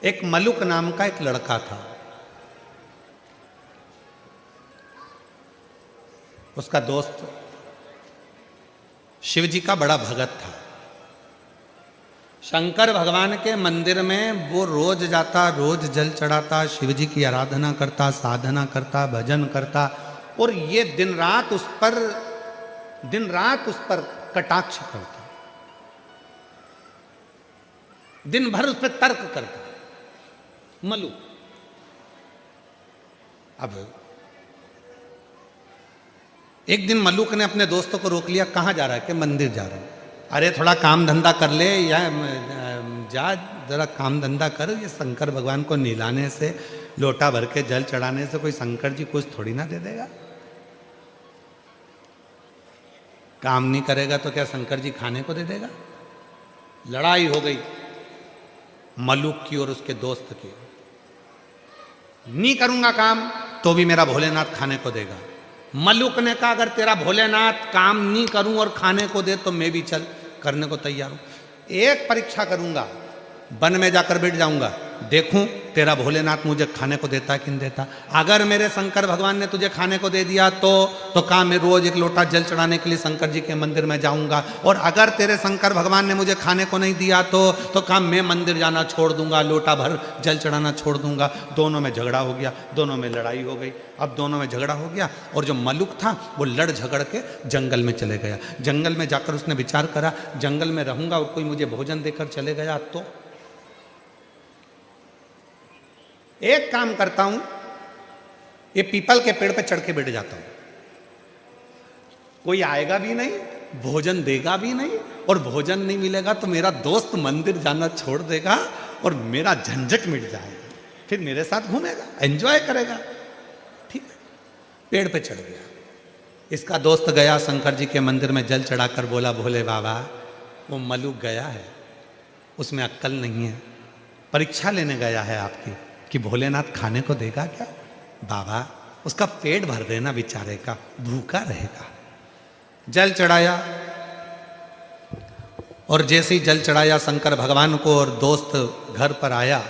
एक मलुक नाम का एक लड़का था, उसका दोस्त शिव जी का बड़ा भगत था। शंकर भगवान के मंदिर में वो रोज जाता, रोज जल चढ़ाता, शिव जी की आराधना करता, साधना करता, भजन करता और ये दिन रात उस पर कटाक्ष करता, दिन भर उस पर तर्क करता मलु। अब एक दिन मल्लुक ने अपने दोस्तों को रोक लिया, कहाँ जा रहा है? कि मंदिर जा रहा हूं। अरे थोड़ा काम धंधा कर ले, या जा जरा काम धंधा कर। ये शंकर भगवान को नहलाने से, लोटा भर के जल चढ़ाने से कोई शंकर जी कुछ थोड़ी ना दे देगा। काम नहीं करेगा तो क्या शंकर जी खाने को दे देगा? लड़ाई हो गई मल्लुक की और उसके दोस्त की। नहीं करूंगा काम तो भी मेरा भोलेनाथ खाने को देगा। मल्लुक ने कहा, अगर तेरा भोलेनाथ काम नहीं करूं और खाने को दे तो मैं भी चल करने को तैयार हूं। एक परीक्षा करूंगा, वन में जाकर बैठ जाऊंगा, देखूं तेरा भोलेनाथ मुझे खाने को देता है कि नहीं देता। अगर मेरे शंकर भगवान ने तुझे खाने को दे दिया तो काम मैं रोज एक लोटा जल चढ़ाने के लिए शंकर जी के मंदिर में जाऊंगा। और अगर तेरे शंकर भगवान ने मुझे खाने को नहीं दिया तो काम मैं मंदिर जाना छोड़ दूंगा, लोटा भर जल चढ़ाना छोड़ दूंगा। दोनों में झगड़ा हो गया, दोनों में लड़ाई हो गई। अब दोनों में झगड़ा हो गया और जो मल्लुक था वो लड़ झगड़ के जंगल में चले गया। जंगल में जाकर उसने विचार करा, जंगल में रहूंगा और कोई मुझे भोजन देकर चले गया तो एक काम करता हूं, ये पीपल के पेड़ पे चढ़ के बैठ जाता हूं, कोई आएगा भी नहीं भोजन देगा भी नहीं, और भोजन नहीं मिलेगा तो मेरा दोस्त मंदिर जाना छोड़ देगा और मेरा झंझट मिट जाएगा, फिर मेरे साथ घूमेगा, एंजॉय करेगा। ठीक है, पेड़ पे चढ़ गया। इसका दोस्त गया शंकर जी के मंदिर में जल चढ़ाकर बोला, भोले बाबा वो मलुक गया है, उसमें अक्ल नहीं है, परीक्षा लेने गया है आपकी कि भोलेनाथ खाने को देगा क्या। बाबा उसका पेट भर देना बेचारे का, भूखा रहेगा। जल चढ़ाया, और जैसे ही जल चढ़ाया शंकर भगवान को और दोस्त घर पर आया,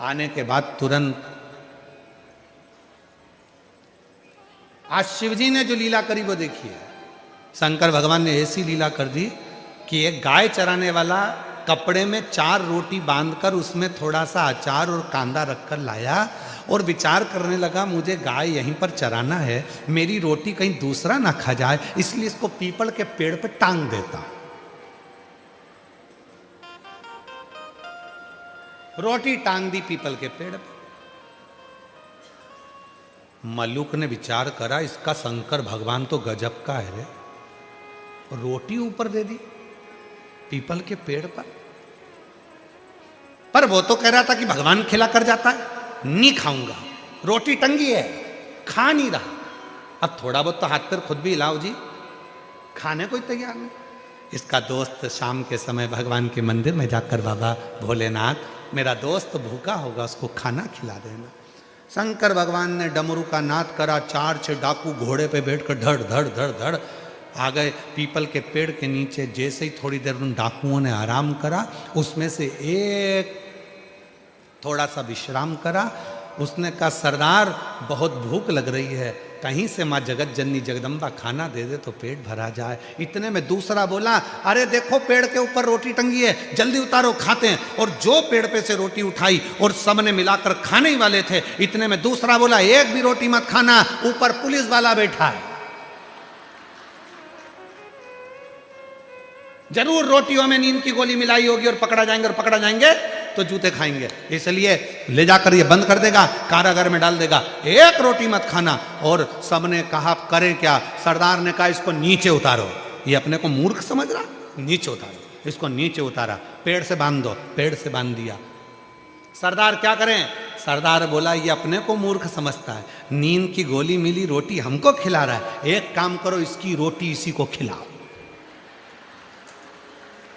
आने के बाद तुरंत आज शिवजी ने जो लीला करी वो देखिए। शंकर भगवान ने ऐसी लीला कर दी कि एक गाय चराने वाला कपड़े में 4 रोटी बांधकर उसमें थोड़ा सा अचार और कांदा रखकर लाया और विचार करने लगा, मुझे गाय यहीं पर चराना है, मेरी रोटी कहीं दूसरा ना खा जाए, इसलिए इसको पीपल के पेड़ पे टांग देता। रोटी टांग दी पीपल के पेड़ पे। मल्लुक ने विचार करा, इसका शंकर भगवान तो गजब का है रे, रोटी ऊपर दे दी पीपल के पेड़ पर वो तो कह रहा था कि भगवान खिला कर जाता है, नहीं खाऊंगा, रोटी टंगी है, खा नहीं रहा। अब थोड़ा बहुत तो हाथ पैर खुद भी हिलाओ जी, खाने को ही तैयार नहीं। इसका दोस्त शाम के समय भगवान के मंदिर में जाकर, बाबा भोलेनाथ मेरा दोस्त भूखा होगा, उसको खाना खिला देना। शंकर भगवान ने डमरू का नाद करा, 4-6 डाकू घोड़े पे बैठकर धड़ धड़ धड़ धड़ आ गए पीपल के पेड़ के नीचे। जैसे ही थोड़ी देर उन डाकुओं ने आराम करा, उसमें से एक थोड़ा सा विश्राम करा। उसने कहा, सरदार बहुत भूख लग रही है, कहीं से माँ जगत जननी जगदम्बा खाना दे दे तो पेट भरा जाए। इतने में दूसरा बोला, अरे देखो पेड़ के ऊपर रोटी टंगी है, जल्दी उतारो खाते हैं। और जो पेड़ पे से रोटी उठाई और सबने मिलाकर खाने ही वाले थे। इतने में दूसरा बोला, एक भी रोटी मत खाना, ऊपर पुलिस वाला बैठा है, जरूर रोटियों में नींद की गोली मिलाई होगी और पकड़ा जाएंगे तो जूते खाएंगे, इसलिए ले जाकर ये बंद कर देगा, कारागार में डाल देगा, एक रोटी मत खाना। और सबने कहा करें क्या। सरदार ने कहा, इसको नीचे उतारो। ये अपने को मूर्ख समझ रहा, नीचे उतारो। इसको नीचे उतारा, पेड़ से बांध दो, पेड़ से बांध दिया। सरदार क्या करें। सरदार बोला, ये अपने को मूर्ख समझता है, नींद की गोली मिली, रोटी हमको खिला रहा है, एक काम करो, इसकी रोटी इसी को खिलाओ।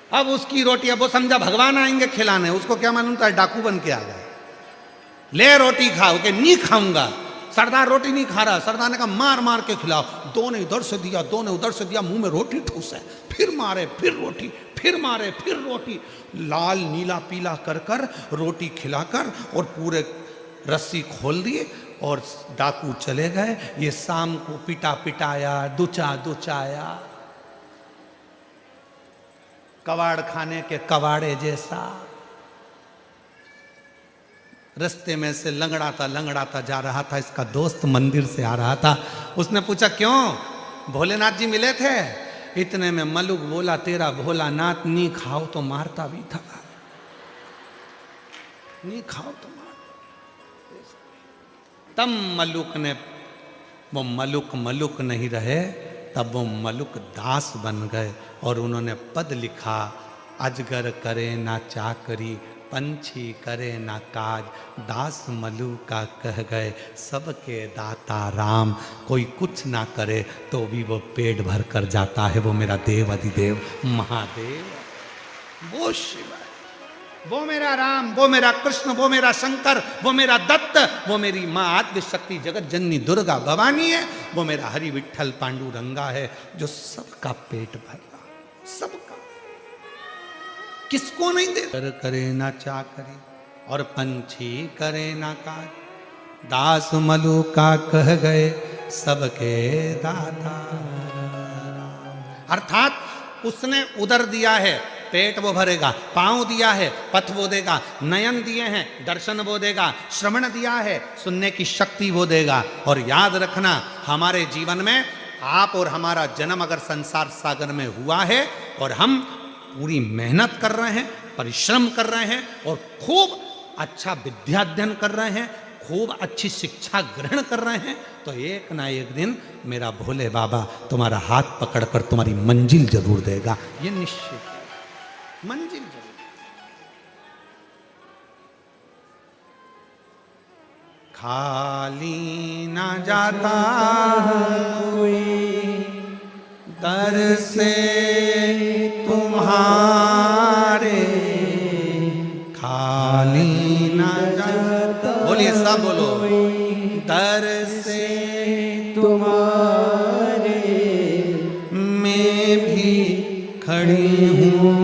अब उसकी रोटी, अब वो समझा भगवान आएंगे खिलाने, उसको क्या मालूम था डाकू बन के आ गए। ले रोटी खाओ, के नहीं खाऊंगा। सरदार रोटी नहीं खा रहा। सरदार ने कहा, मार मार के खिलाओ। दो ने इधर से दिया, दो ने उधर से दिया, मुंह में रोटी ठूस है, फिर मारे, फिर रोटी, फिर मारे, फिर रोटी, लाल नीला पीला कर कर रोटी खिलाकर और पूरे रस्सी खोल दिए और डाकू चले गए। ये शाम को पिटा पिटाया, दुचाया, कबाड़ खाने के कबाड़े जैसा रास्ते में से लंगड़ाता जा रहा था। इसका दोस्त मंदिर से आ रहा था। उसने पूछा, क्यों भोलेनाथ जी मिले थे। इतने में मलुक बोला, तेरा भोलानाथ नहीं खाओ तो मारता भी था, नहीं खाओ तो मारता। तब मलुक ने, वो मलुक नहीं रहे, तब वो मलुक दास बन गए और उन्होंने पद लिखा, अजगर करे ना चाकरी, पंछी करे ना काज, दास मलुका कह गए सबके दाता राम। कोई कुछ ना करे तो भी वो पेट भर कर जाता है, वो मेरा देव अधिदेव महादेव, वो शिव, वो मेरा राम, वो मेरा कृष्ण, वो मेरा शंकर, वो मेरा दत्त, वो मेरी माँ आद्य शक्ति जगत जननी दुर्गा भवानी है, वो मेरा हरि विठल पांडुरंगा है, जो सबका पेट भरता, सबका, किसको नहीं दे। करे ना चाकरी और पंछी करे ना काज, दास मलुका कह गए सबके दाता। अर्थात उसने उदर दिया है, पेट वो भरेगा, पांव दिया है, पथ वो देगा, नयन दिए हैं, दर्शन वो देगा, श्रवण दिया है, सुनने की शक्ति वो देगा। और याद रखना, हमारे जीवन में आप और हमारा जन्म अगर संसार सागर में हुआ है और हम पूरी मेहनत कर रहे हैं, परिश्रम कर रहे हैं और खूब अच्छा विद्याध्ययन कर रहे हैं, खूब अच्छी शिक्षा ग्रहण कर रहे हैं तो एक ना एक दिन मेरा भोले बाबा तुम्हारा हाथ पकड़कर तुम्हारी मंजिल जरूर देगा, ये निश्चित है, मंजिल जरूर। खाली ना जाता कोई दर से तुम्हारे, खाली ना जाता, बोलिए सब बोलो, दर से तुम्हारे मैं भी खड़ी हूँ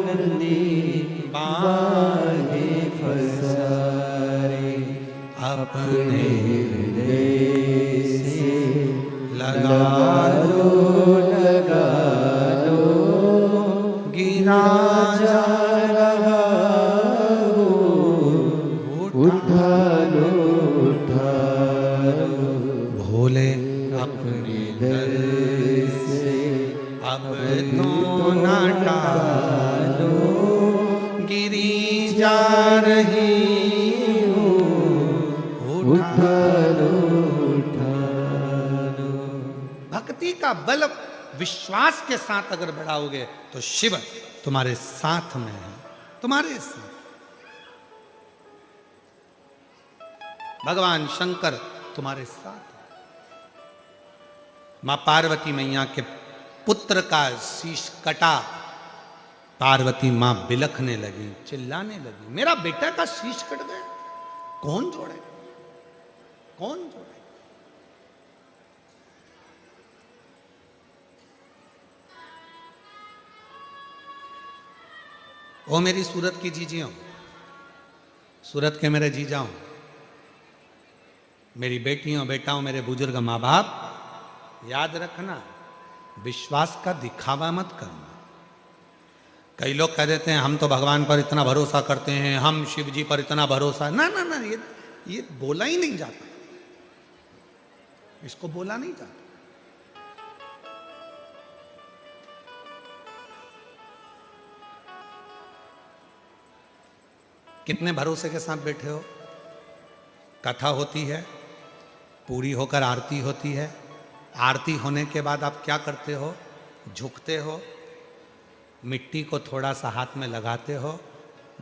नंदी बागे फसारे, अपने हृदय से लगा लगा लो, गिरा जा रहा हो, उठा लो उठा लो, भोले अपने दर से अब तो न टालो, गिरी जा रही हूँ, उठा लो उठा लो। भक्ति का बल विश्वास के साथ अगर बढ़ाओगे तो शिव तुम्हारे साथ में है, तुम्हारे साथ। भगवान शंकर तुम्हारे साथ है। मां पार्वती मैया के पुत्र का शीश कटा, पार्वती मां बिलखने लगी, चिल्लाने लगी, मेरा बेटा का शीश कट गया, कौन जोड़े, कौन जोड़े। ओ मेरी सूरत की जीजियों, सूरत के मेरे जीजाओं, मेरी बेटियों बेटाओं, मेरे बुजुर्ग माँ बाप, याद रखना विश्वास का दिखावा मत करना। कई लोग कह देते हैं हम तो भगवान पर इतना भरोसा करते हैं, हम शिव जी पर इतना भरोसा, ना ना ना, ये बोला ही नहीं जाता, इसको बोला नहीं जाता। कितने भरोसे के साथ बैठे हो, कथा होती है, पूरी होकर आरती होती है, आरती होने के बाद आप क्या करते हो, झुकते हो, मिट्टी को थोड़ा सा हाथ में लगाते हो,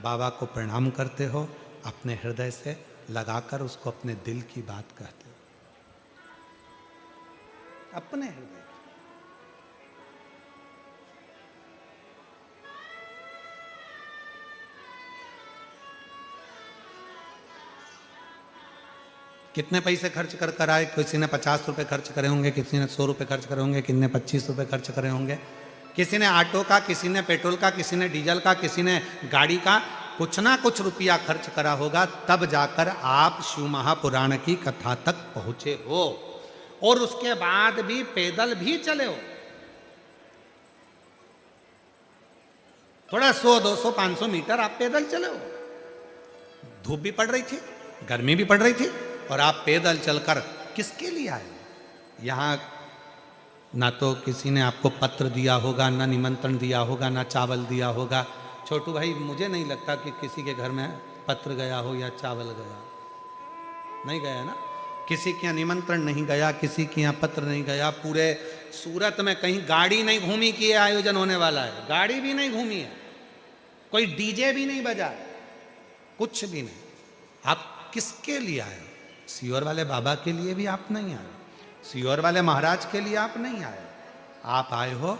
बाबा को प्रणाम करते हो, अपने हृदय से लगाकर उसको अपने दिल की बात कहते हो, अपने हृदय। कितने पैसे खर्च कर कर आए, किसी ने 50 रुपए खर्च करे होंगे, किसी ने 100 रुपए खर्च करे होंगे, किसी ने 25 रुपए खर्च करे होंगे, किसी ने ऑटो का, किसी ने पेट्रोल का, किसी ने डीजल का, किसी ने गाड़ी का, कुछ ना कुछ रुपया खर्च करा होगा, तब जाकर आप शिव महापुराण की कथा तक पहुंचे हो, और उसके बाद भी पैदल भी चले हो। थोड़ा 100, 200, 500 मीटर आप पैदल चले हो, धूप भी पड़ रही थी, गर्मी भी पड़ रही थी, और आप पैदल चलकर किसके लिए आए। यहाँ ना तो किसी ने आपको पत्र दिया होगा, ना निमंत्रण दिया होगा, ना चावल दिया होगा। छोटू भाई, मुझे नहीं लगता कि किसी के घर में पत्र गया हो या चावल गया, नहीं गया ना, किसी के यहाँ निमंत्रण नहीं गया, किसी के यहाँ पत्र नहीं गया। पूरे सूरत में कहीं गाड़ी नहीं घूमी कि ये आयोजन होने वाला है, गाड़ी भी नहीं घूमी है, कोई डीजे भी नहीं बजा, कुछ भी नहीं। आप किसके लिए आए हो? सियोर वाले बाबा के लिए भी आप नहीं आए, सियोर वाले महाराज के लिए आप नहीं आए, आप आए हो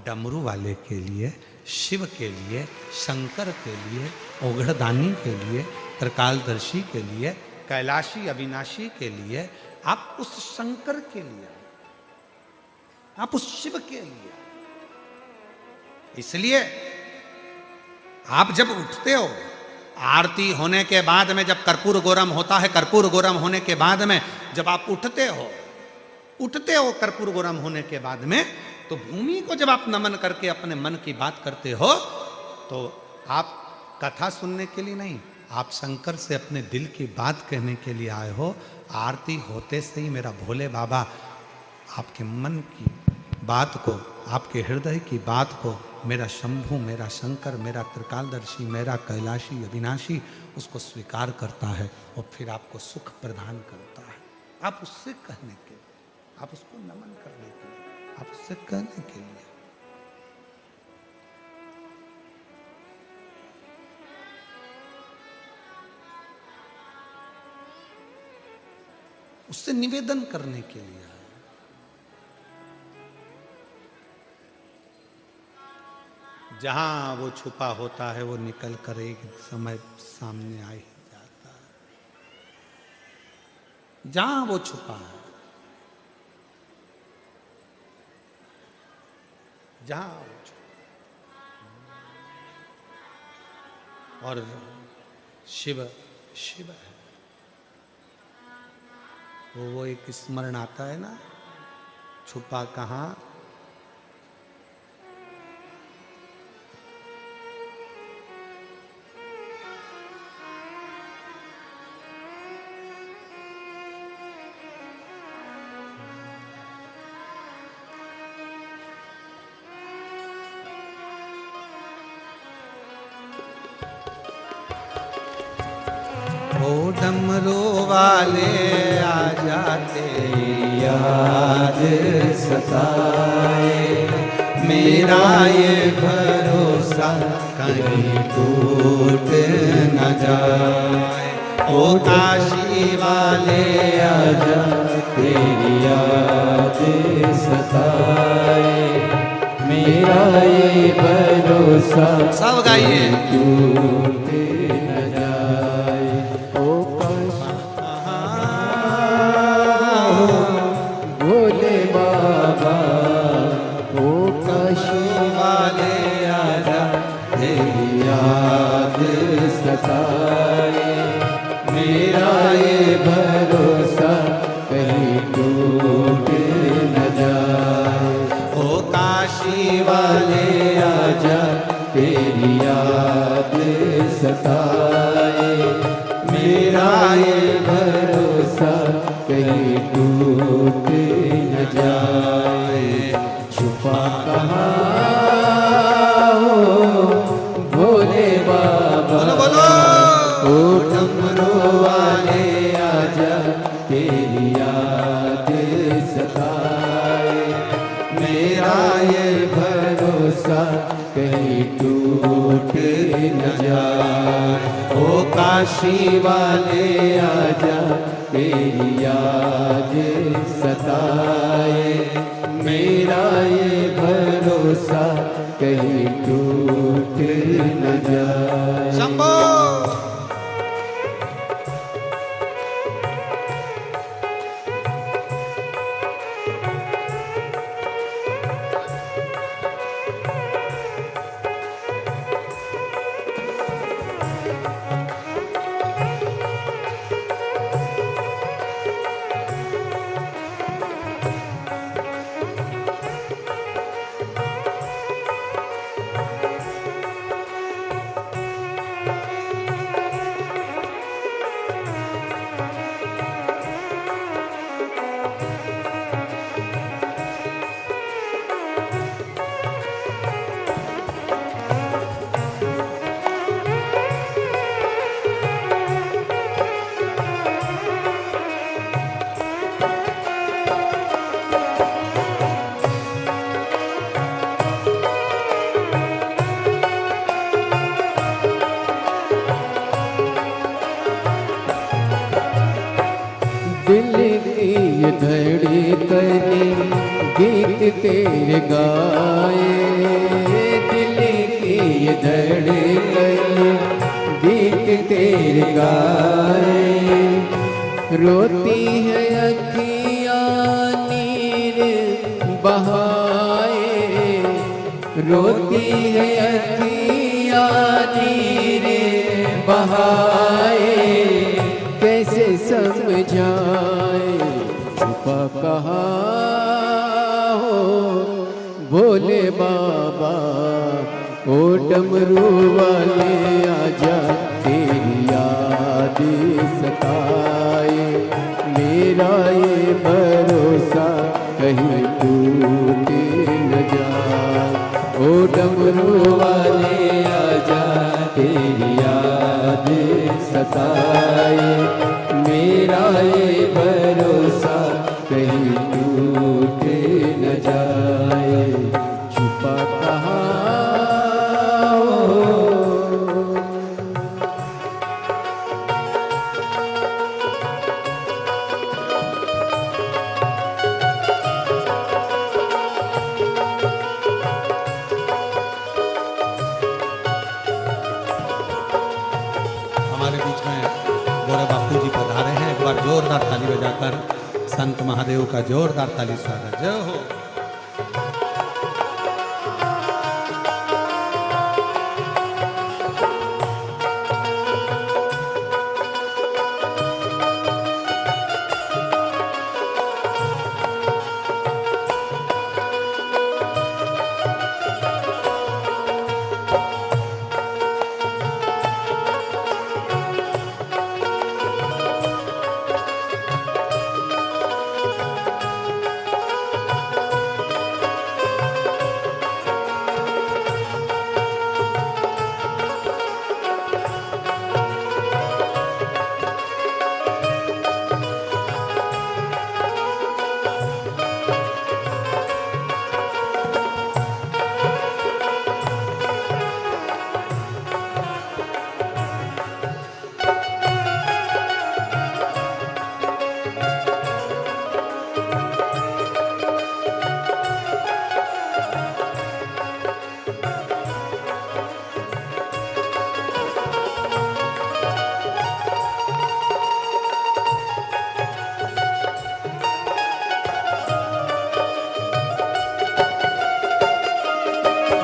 डमरू वाले के लिए, शिव के लिए, शंकर के लिए, ओघड़दानी के लिए, त्रिकालदर्शी के लिए, कैलाशी अविनाशी के लिए। आप उस शंकर के लिए, आप उस शिव के लिए। इसलिए आप जब उठते हो, आरती होने के बाद में जब कर्पूर गौरम होता है, कर्पूर गौरम होने के बाद में जब आप उठते हो कर्पूर गौरम होने के बाद में, तो भूमि को जब आप नमन करके अपने मन की बात करते हो, तो आप कथा सुनने के लिए नहीं, आप शंकर से अपने दिल की बात कहने के लिए आए हो। आरती होते से ही मेरा भोले बाबा आपके मन की बात को आपके हृदय की बात को मेरा शंभु, मेरा शंकर, मेरा त्रिकालदर्शी, मेरा कैलाशी अविनाशी उसको स्वीकार करता है और फिर आपको सुख प्रदान करता है। आप उससे कहने के लिए, आप उसको नमन करने के लिए, आप उससे कहने के लिए। उससे निवेदन करने के लिए। जहां वो छुपा होता है वो निकल कर एक समय सामने आ ही जाता है। जहां वो छुपा है, जहां वो छुपा, और शिव शिव है। वो एक स्मरण आता है ना, छुपा कहाँ डमरू वाले आ जाते, याद सताए, मेरा ये भरोसा कहीं टूट न जाए। ओ काशी वाले आजा तेरी याद सताए, मेरा ये भरोसा सब गाइए। टूट न जाए। भोले बाबा ओ काशी वाले आजा, तेरी याद सताए, मेरा ये भरोसा कहीं टूट न जाए। ओ काशी वाले आजा, तेरी याद सताए, मेरा ये भरोसा कहीं टूट न जाए। छुपा कहाँ हो भोले बाबा, ओ डमरू वाले आजा, तेरी याद सताए, मेरा ये भरोसा कहीं टूट न जाए। ओ काशी वाले आजा, तेरी याद सताए, मेरा ये भरोसा कहीं टूट न जाए। शंभो दिल की ये धड़कने गीत तेरे गाए, दिल की ये धड़कने गीत तेरे गाए। रोती है अखियाँ नीर बहाए, रोती है अखियाँ नीर बहाए। कैसे समझाए छुपा कहाँ हो भोले बाबा, ओ डमरू वाले आजा, तेरी याद सताए, मेरा ये भरोसा कहीं टूट न जाए। दे सताए, मेरा ये भरोसा कहीं टूट न जाए। छुपा कहाँ हो, हमारे बीच में गौरव बापू जी पधारे हैं। एक बार जोरदार ताली बजाकर संत महादेव का जोरदार ताली स्वागत। जय हो।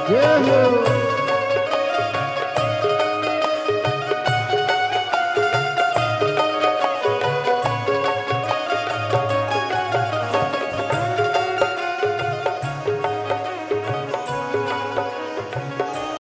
जय हो।